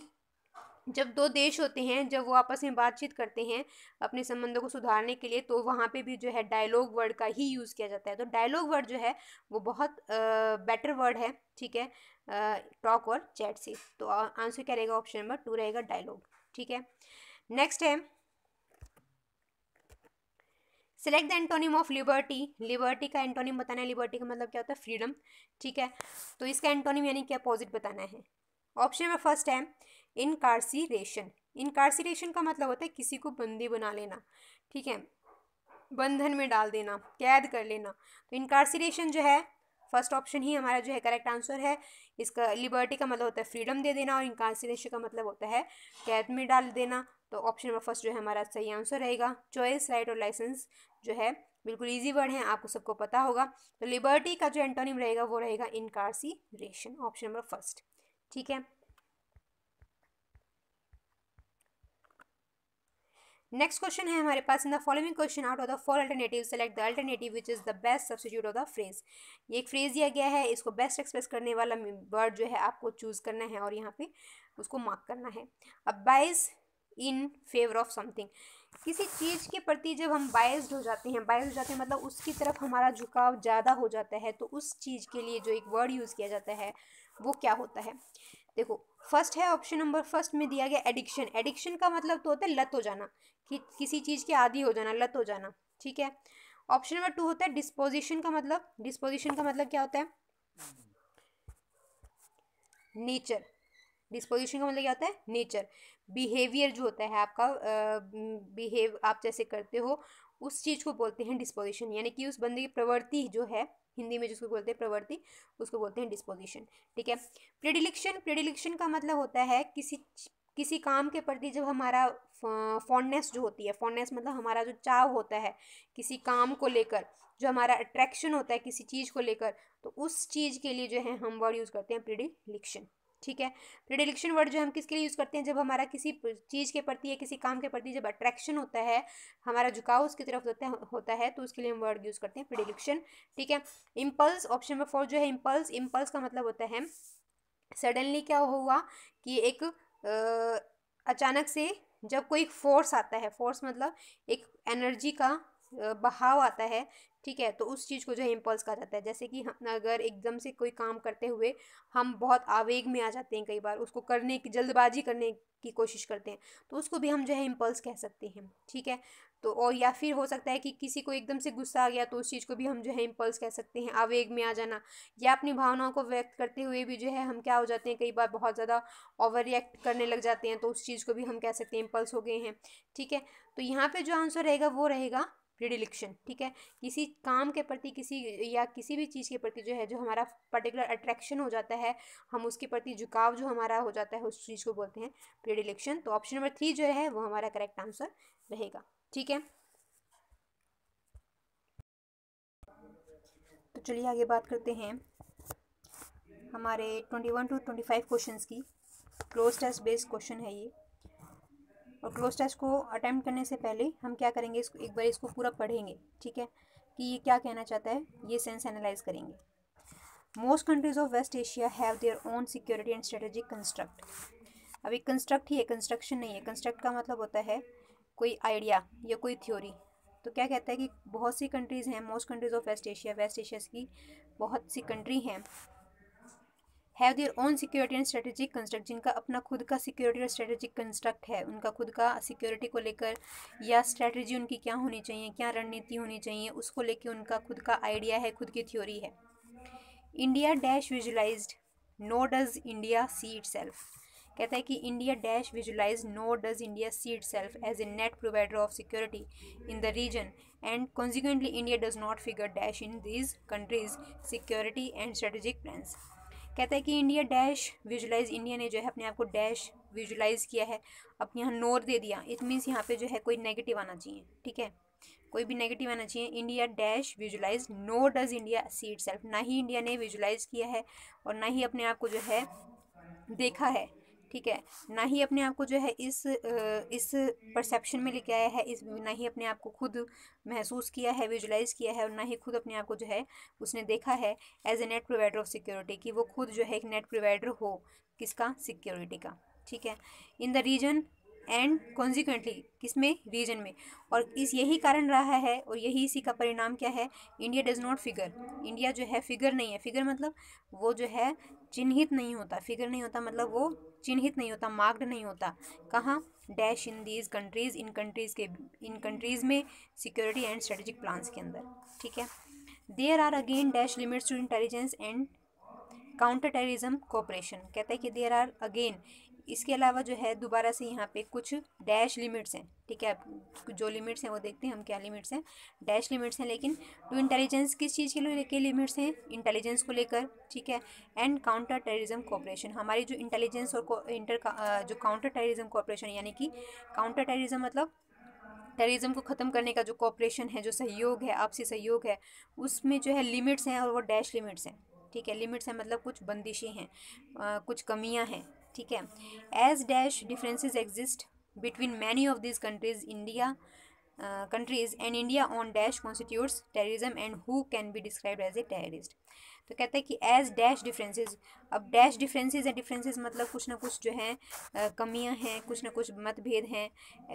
जब दो देश होते हैं, जब वो आपस में बातचीत करते हैं अपने संबंधों को सुधारने के लिए, तो वहाँ पे भी जो है डायलॉग वर्ड का ही यूज़ किया जाता है। तो डायलॉग वर्ड जो है वो बहुत बेटर वर्ड है, ठीक है, टॉक और चैट से। तो आंसर क्या रहेगा, ऑप्शन नंबर 2 रहेगा डायलॉग, ठीक है। नेक्स्ट है select the antonym of liberty. Liberty का एंटोनिम बताना है, लिबर्टी का मतलब क्या होता है, फ्रीडम, ठीक है। तो इसका एंटोनिम यानी कि अपोजिट बताना है। ऑप्शन नंबर फर्स्ट है इनकार्सिरेशन। इनकार्सिरेशन का मतलब होता है किसी को बंदी बना लेना, ठीक है, बंधन में डाल देना, कैद कर लेना। तो इनकार्सिरेशन जो है फर्स्ट ऑप्शन ही हमारा जो है करेक्ट आंसर है। इसका लिबर्टी का मतलब होता है फ्रीडम दे देना, और इनकार्सिरेशन का मतलब होता है कैद में डाल देना। तो ऑप्शन नंबर फर्स्ट जो है हमारा सही आंसर रहेगा। चॉइस, राइट और लाइसेंस जो है बिल्कुल इजी वर्ड है, आपको सबको पता होगा। तो लिबर्टी का जो एंटोनिम रहेगा वो रहेगा इनकार्सिरेशन, ऑप्शन नंबर फर्स्ट, ठीक है। नेक्स्ट क्वेश्चन है हमारे पास, in the following question out of the four alternative select the alternative which is the best substitute of the phrase. ये एक फ्रेज दिया गया है, इसको बेस्ट एक्सप्रेस करने वाला वर्ड जो है आपको चूज करना है और यहाँ पे उसको मार्क करना है। अब bias in favour of something, किसी चीज़ के प्रति जब हम बायस्ड हो जाते हैं, बायस्ड हो जाते हैं मतलब उसकी तरफ हमारा झुकाव ज़्यादा हो जाता है, तो उस चीज़ के लिए जो एक वर्ड यूज़ किया जाता है वो क्या होता है। देखो फर्स्ट है, ऑप्शन नंबर फर्स्ट में दिया गया एडिक्शन। एडिक्शन का मतलब तो होता है लत हो जाना, कि किसी चीज़ के आदी हो जाना, लत हो जाना, ठीक है। ऑप्शन नंबर 2 होता है डिस्पोजिशन का मतलब, डिस्पोजिशन का मतलब क्या होता है, नेचर। डिस्पोजिशन का मतलब क्या होता है, नेचर। बिहेवियर जो होता है आपका, बिहेव आप जैसे करते हो उस चीज़ को बोलते हैं डिस्पोजिशन, यानी कि उस बंदे की प्रवृत्ति जो है, हिंदी में जिसको बोलते हैं प्रवृत्ति, उसको बोलते हैं डिस्पोजिशन, ठीक है। प्रेडिलिक्शन, प्रेडिलिक्शन का मतलब होता है किसी काम के प्रति जब हमारा फॉन्डनेस जो होती है, फॉन्डनेस मतलब हमारा जो चाव होता है किसी काम को लेकर, जो हमारा अट्रैक्शन होता है किसी चीज़ को लेकर, तो उस चीज़ के लिए जो है हम वर्ड यूज़ करते हैं प्रेडिलिक्शन, ठीक है। प्रेडिलिक्शन वर्ड जो हम किसके लिए यूज़ करते हैं, जब हमारा किसी चीज़ के प्रति या किसी काम के प्रति जब अट्रैक्शन होता है, हमारा झुकाव उसकी तरफ होता है तो उसके लिए हम वर्ड यूज़ करते हैं प्रेडिलिक्शन, ठीक है। इम्पल्स, ऑप्शन नंबर 4 जो है इम्पल्स। इम्पल्स का मतलब होता है सडनली क्या हुआ कि एक अचानक से जब कोई फोर्स आता है, फोर्स मतलब एक एनर्जी का बहाव आता है, ठीक है, तो उस चीज़ को जो है इम्पल्स कहा जाता है। जैसे कि हम अगर एकदम से कोई काम करते हुए हम बहुत आवेग में आ जाते हैं, कई बार उसको करने की जल्दबाजी करने की कोशिश करते हैं, तो उसको भी हम जो है इम्पल्स कह सकते हैं, ठीक है। तो और या फिर हो सकता है कि किसी को एकदम से गुस्सा आ गया, तो उस चीज़ को भी हम जो है इम्पल्स कह सकते हैं, आवेग में आ जाना। या अपनी भावनाओं को व्यक्त करते हुए भी जो है हम क्या हो जाते हैं, कई बार बहुत ज़्यादा ओवर रिएक्ट करने लग जाते हैं, तो उस चीज़ को भी हम कह सकते हैं इम्पल्स हो गए हैं, ठीक है। तो यहाँ पे जो आंसर रहेगा वो रहेगा प्रेडिलिक्शन, ठीक है। किसी काम के प्रति, किसी भी चीज़ के प्रति जो है, जो हमारा पर्टिकुलर अट्रैक्शन हो जाता है, हम उसके प्रति झुकाव जो हमारा हो जाता है, उस चीज़ को बोलते हैं प्रेडिलिक्शन। तो ऑप्शन नंबर 3 जो है वो हमारा करेक्ट आंसर रहेगा, ठीक है। तो चलिए आगे बात करते हैं हमारे 21 to 25 क्वेश्चंस की। क्लोज टेस्ट बेस्ड क्वेश्चन है ये, और क्लोज टेस्ट को अटेम्प्ट करने से पहले हम क्या करेंगे, इसको एक बार इसको पूरा पढ़ेंगे, ठीक है, कि ये क्या कहना चाहता है, ये सेंस एनालाइज करेंगे। Most countries of West Asia have their own security and strategic construct. अभी कंस्ट्रक्ट ही है, कंस्ट्रक्शन नहीं है। कंस्ट्रक्ट का मतलब होता है कोई आइडिया या कोई थ्योरी, तो क्या कहता है कि बहुत सी कंट्रीज़ हैं, most countries of West Asia की बहुत सी कंट्री हैं, have their own security and strategic construct, जिनका अपना खुद का सिक्योरिटी और स्ट्रेटेजिक कंस्ट्रक्ट है, उनका खुद का सिक्योरिटी को लेकर या स्ट्रेटजी उनकी क्या होनी चाहिए, क्या रणनीति होनी चाहिए, उसको लेकर उनका खुद का आइडिया है, खुद की थ्योरी है। India dash visualised no does India see itself, कहता है कि India dash visualise no does India see itself as a net provider of security in the region and consequently India does not figure dash in these countries security and strategic plans. कहता है कि India dash visualise, India ने जो है अपने आप को dash visualise किया है, अपने यहाँ नोर दे दिया, इट मीन्स यहाँ पे जो है कोई नेगेटिव आना चाहिए, ठीक है, कोई भी नेगेटिव आना चाहिए। India dash visualise no does India see itself, ना ही इंडिया ने विजुलाइज किया है और ना ही अपने आप को जो है देखा है, ठीक है, ना ही अपने आप को जो है इस परसेप्शन में लेके आया है, इस ना ही अपने आप को खुद महसूस किया है, विजुलाइज किया है, और ना ही खुद अपने आप को जो है उसने देखा है as a net provider of security, कि वो खुद जो है एक नेट प्रोवाइडर हो किसका, सिक्योरिटी का, ठीक है, in the region and consequently किसमें, रीजन में, और इस यही कारण रहा है और यही इसी का परिणाम क्या है, India does not figure, India जो है फिगर नहीं है, फिगर मतलब वो जो है चिन्हित नहीं होता, फिगर नहीं होता मतलब वो चिन्हित नहीं होता, मार्क्ड नहीं होता, कहाँ, डैश इन दीज कंट्रीज, इन कंट्रीज़ में सिक्योरिटी एंड स्ट्रेटेजिक प्लान्स के अंदर, ठीक है। There are again dash limits to intelligence and counter terrorism cooperation, कहता है कि देयर आर अगेन, इसके अलावा जो है दोबारा से यहाँ पे कुछ डैश लिमिट्स हैं, ठीक है, जो लिमिट्स हैं वो देखते हैं हम क्या लिमिट्स हैं, डैश लिमिट्स हैं, लेकिन टू इंटेलिजेंस किस चीज़ के लिमिट्स हैं, इंटेलिजेंस को लेकर, ठीक है, एंड काउंटर टेररिज्म कोऑपरेशन, हमारी जो इंटेलिजेंस और जो काउंटर टेररिज्म कोऑपरेशन, यानी कि काउंटर टेररिज्म मतलब टेररिज्म को ख़त्म करने का जो कोऑपरेशन है, जो सहयोग है, आपसी सहयोग है, उसमें जो है लिमिट्स हैं और वो डैश लिमिट्स हैं, ठीक है, लिमिट्स हैं मतलब कुछ बंदिशें हैं, कुछ कमियां हैं, ठीक है। As dash differences exist between many of this countries and India on dash constitutes terrorism and who can be described as a terrorist, तो कहते हैं कि एज डैश डिफरेंसेस, अब डैश डिफरेंसेस है, डिफरेंसेस मतलब कुछ ना कुछ जो है कमियां हैं, कुछ ना कुछ मतभेद हैं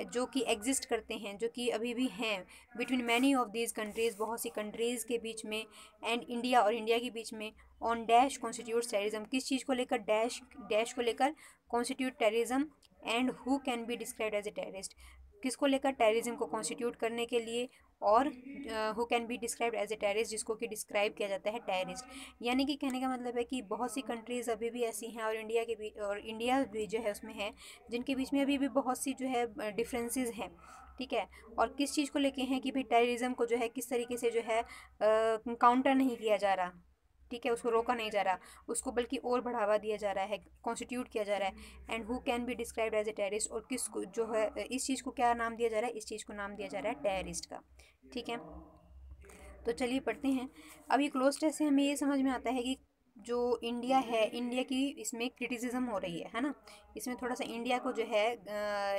जो कि एग्जिस्ट करते हैं, जो कि अभी भी हैं, between many of these countries, बहुत सी कंट्रीज़ के बीच में, एंड इंडिया और इंडिया के बीच में, ऑन डैश कॉन्स्टिट्यूट टेररिज्म, किस चीज़ को लेकर, डैश को लेकर, constitute terrorism and who can be described as a terrorist, किसको लेकर, टेररिज्म को कॉन्स्टिट्यूट करने के लिए, और who can be described as a terrorist, जिसको कि डिस्क्राइब किया जाता है टेररिस्ट, यानी कि कहने का मतलब है कि बहुत सी कंट्रीज़ अभी भी ऐसी हैं और इंडिया भी जो है उसमें है, जिनके बीच में अभी भी बहुत सी जो है डिफरेंसेस हैं, ठीक है, और किस चीज़ को लेके हैं कि भाई टेररिज्म को जो है किस तरीके से जो है काउंटर नहीं किया जा रहा, ठीक है, उसको रोका नहीं जा रहा, उसको बल्कि और बढ़ावा दिया जा रहा है, कॉन्स्टिट्यूट किया जा रहा है, and who can be described as a terrorist, और किस जो है इस चीज़ को क्या नाम दिया जा रहा है, इस चीज़ को नाम दिया जा रहा है टेररिस्ट का, ठीक है। तो चलिए पढ़ते हैं। अभी क्लोज टेस्ट से हमें ये समझ में आता है कि जो इंडिया है, इंडिया की इसमें क्रिटिसिज्म हो रही है ना, इसमें थोड़ा सा इंडिया को जो है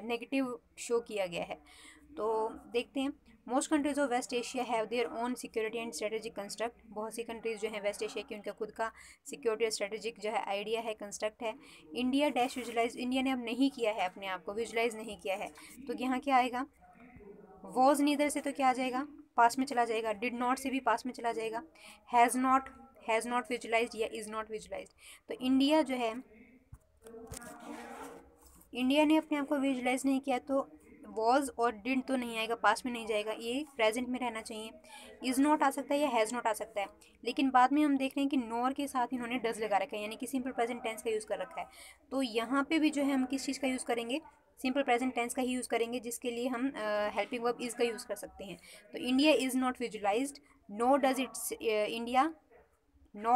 नेगेटिव शो किया गया है। तो देखते हैं, most countries of West Asia have their own security and strategic construct, बहुत सी कंट्रीज़ जो है वेस्ट एशिया की उनका खुद का सिक्योरिटी और स्ट्रेटेजिक जो है आइडिया है, कंस्ट्रक्ट है। इंडिया डैश विजुलाइज, इंडिया ने अब नहीं किया है, अपने आप को विजुलाइज नहीं किया है, तो यहाँ क्या आएगा, वॉज नीदर से तो क्या आ जाएगा, पास में चला जाएगा, डिड नॉट से भी पास में चला जाएगा, हैज़ नॉट विजुलाइज्ड या इज़ नॉट विजुलाइज्ड, तो इंडिया जो है, इंडिया ने अपने आप को विजुलाइज नहीं किया, तो वॉज और डिड तो नहीं आएगा, पास में नहीं जाएगा, ये प्रेजेंट में रहना चाहिए, इज़ नॉट आ सकता है या हैज़ नॉट आ सकता है, लेकिन बाद में हम देख रहे हैं कि नॉर के साथ इन्होंने डज लगा रखा है, यानी कि सिंपल प्रेजेंट टेंस का यूज़ कर रखा है, तो यहाँ पे भी जो है हम किस चीज़ का यूज़ करेंगे, सिंपल प्रेजेंट टेंस का ही यूज़ करेंगे, जिसके लिए हम हेल्पिंग वर्ब इज़ का यूज़ कर सकते हैं। तो India is not visualised, no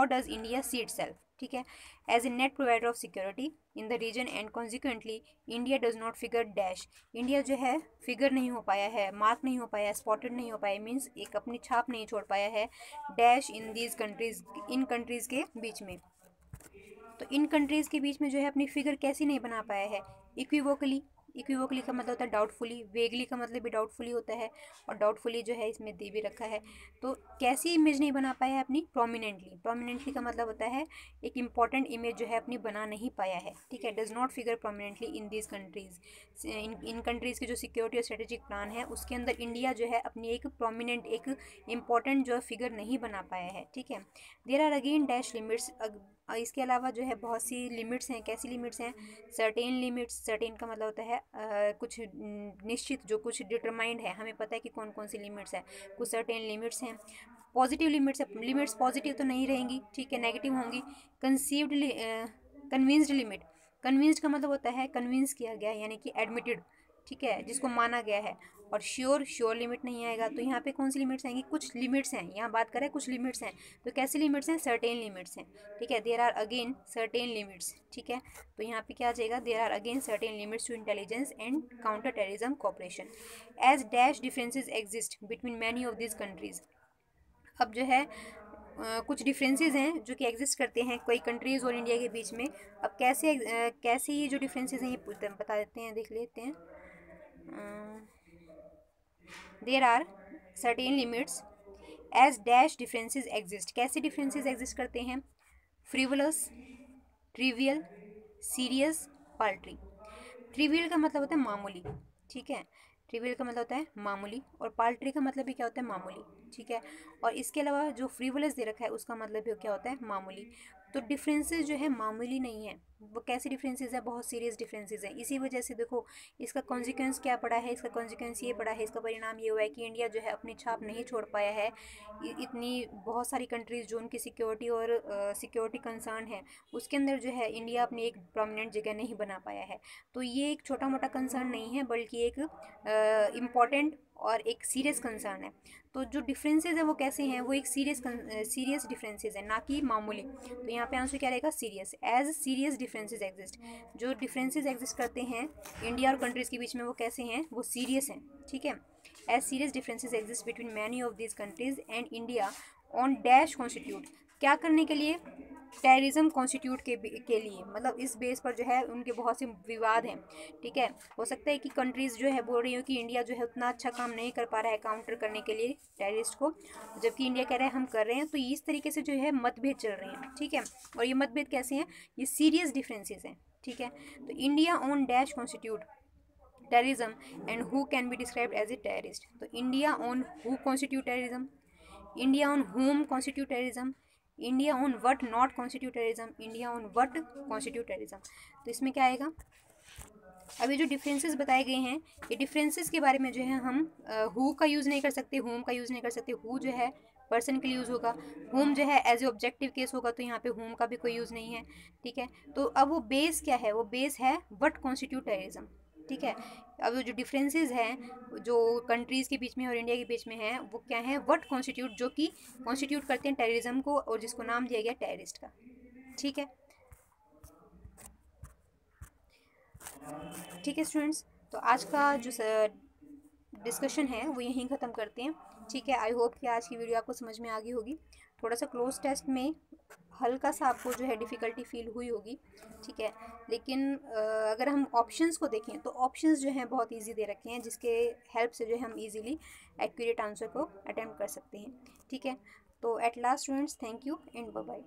does India see itself, ठीक है, as a net provider of security in the region and consequently India does not figure dash, India जो है figure नहीं हो पाया है, मार्क नहीं हो पाया, स्पॉटेड नहीं हो पाया, मीन्स एक अपनी छाप नहीं छोड़ पाया है, डैश इन दीज कंट्रीज, इन कंट्रीज़ के बीच में, तो इन कंट्रीज़ के बीच में जो है अपनी फिगर कैसी नहीं बना पाया है, इक्विवोकली, इक्विवोकली का मतलब होता है डाउटफुली, वेगली का मतलब भी डाउटफुली होता है, और डाउटफुली जो है इसमें दे भी रखा है। तो कैसी इमेज नहीं बना पाया है अपनी, प्रोमिनेंटली। प्रोमिनेंटली का मतलब होता है एक इंपॉर्टेंट इमेज जो है अपनी बना नहीं पाया है, ठीक है। Does not figure prominently in these countries, इन कंट्रीज़ की जो सिक्योरिटी और स्ट्रेटेजिक प्लान है उसके अंदर इंडिया जो है अपनी एक प्रोमिनेंट, एक इंपॉर्टेंट जो फिगर नहीं बना पाया है, ठीक है। There are again dash limits, इसके अलावा जो है बहुत सी लिमिट्स हैं। कैसी लिमिट्स हैं? सर्टेन लिमिट्स, सर्टेन का मतलब होता है कुछ निश्चित, जो कुछ डिटरमाइंड है, हमें पता है कि कौन कौन सी लिमिट्स हैं। कुछ सर्टेन लिमिट्स हैं। पॉजिटिव लिमिट्स है, लिमिट्स पॉजिटिव तो नहीं रहेंगी, ठीक है, नेगेटिव होंगी। कंसीव्ड, कन्विंस्ड लिमिट, कन्विंस्ड का मतलब होता है कन्विंस किया गया, यानी कि एडमिटेड, ठीक है, जिसको माना गया है। और श्योर, श्योर लिमिट नहीं आएगा। तो यहाँ पे कौन सी लिमिट्स आएंगी? कुछ लिमिट्स हैं, यहाँ बात करें कुछ लिमिट्स हैं। तो कैसी लिमिट्स हैं? सर्टेन लिमिट्स हैं, ठीक है। There are again certain limits, ठीक है। तो यहाँ पे क्या आ जाएगा? There are again certain limits to intelligence and counter terrorism cooperation as dash differences exist between many of this countries. अब जो है कुछ डिफरेंसेस हैं जो कि एग्जिस्ट करते हैं कई कंट्रीज़ और इंडिया के बीच में। अब कैसे ये जो डिफरेंसेस हैं ये बता देते हैं, देख लेते हैं। There are certain limits as dash differences exist. कैसे डिफरेंसेस एग्जिस्ट करते हैं? Frivolous, trivial, serious, paltry. Trivial का मतलब होता है मामूली, ठीक है। ट्रिवियल का मतलब होता है मामूली, और पाल्ट्री का मतलब भी क्या होता है? मामूली, ठीक है। और इसके अलावा जो फ्रीवलस दे रखा है उसका मतलब भी क्या होता है? मामूली। तो डिफरेंसेस जो है मामूली नहीं है, वो कैसे डिफरेंसेस है? बहुत सीरियस डिफरेंसेस हैं। इसी वजह से देखो इसका कॉन्सिक्वेंस क्या पड़ा है, इसका कॉन्सिक्वेंस ये पड़ा है, इसका परिणाम ये हुआ है कि इंडिया जो है अपनी छाप नहीं छोड़ पाया है। इतनी बहुत सारी कंट्रीज़ जो उनकी सिक्योरिटी और सिक्योरिटी कंसर्न है उसके अंदर जो है इंडिया अपनी एक प्रोमिनेंट जगह नहीं बना पाया है। तो ये एक छोटा मोटा कंसर्न नहीं है, बल्कि एक इम्पॉर्टेंट और एक सीरियस कंसर्न है। तो जो डिफरेंसेस है वो कैसे हैं? वो एक सीरियस डिफरेंसेस है, ना कि मामूली। तो यहाँ पे आंसर क्या रहेगा? Serious. As serious differences exist, जो डिफरेंसेस एग्जिस्ट करते हैं इंडिया और कंट्रीज़ के बीच में वो कैसे हैं? वो सीरियस हैं, ठीक है। As serious differences exist between many of this countries and India on dash constitute, क्या करने के लिए? टेररिज्म कॉन्स्टिट्यूट के लिए, मतलब इस बेस पर जो है उनके बहुत से विवाद हैं, ठीक है। हो सकता है कि कंट्रीज़ जो है बोल रही हो कि इंडिया जो है उतना अच्छा काम नहीं कर पा रहा है काउंटर करने के लिए टेररिस्ट को, जबकि इंडिया कह रहा है हम कर रहे हैं। तो इस तरीके से जो है मतभेद चल रहे हैं, ठीक है। और ये मतभेद कैसे हैं? ये सीरियस डिफरेंसेस हैं, ठीक है। तो India on dash constitute terrorism and who can be described as a terrorist. तो India on who constitute terrorism, India on whom constitute terrorism, India on what not constitute terrorism, India on what constitute terrorism। तो इसमें क्या आएगा? अभी जो differences बताए गए हैं ये डिफरेंसेस के बारे में जो है हम हु का यूज़ नहीं कर सकते, होम का यूज़ नहीं कर सकते। हु जो है पर्सन के लिए यूज़ होगा, होम जो है एज ए ऑब्जेक्टिव केस होगा, तो यहाँ पे होम का भी कोई यूज़ नहीं है, ठीक है। तो अब वो बेस क्या है? वो बेस है व्हाट कॉन्स्टिट्यूट टेररिज्म, ठीक है। अब जो डिफरेंसेस हैं जो कंट्रीज़ के बीच में और इंडिया के बीच में हैं वो क्या है? व्हाट कॉन्स्टिट्यूट, जो कि कॉन्स्टिट्यूट करते हैं टेररिज्म को और जिसको नाम दिया गया टेररिस्ट का, ठीक है। ठीक है स्टूडेंट्स, तो आज का जो डिस्कशन है वो यहीं ख़त्म करते हैं, ठीक है। आई होप कि आज की वीडियो आपको समझ में आ गई होगी। थोड़ा सा क्लोज टेस्ट में हल्का सा आपको जो है डिफ़िकल्टी फील हुई होगी, ठीक है। लेकिन अगर हम ऑप्शंस को देखें तो ऑप्शंस जो हैं बहुत इजी दे रखे हैं, जिसके हेल्प से जो है हम इजीली एक्यूरेट आंसर को अटेम्प्ट कर सकते हैं, ठीक है। तो at last students, thank you and bye bye.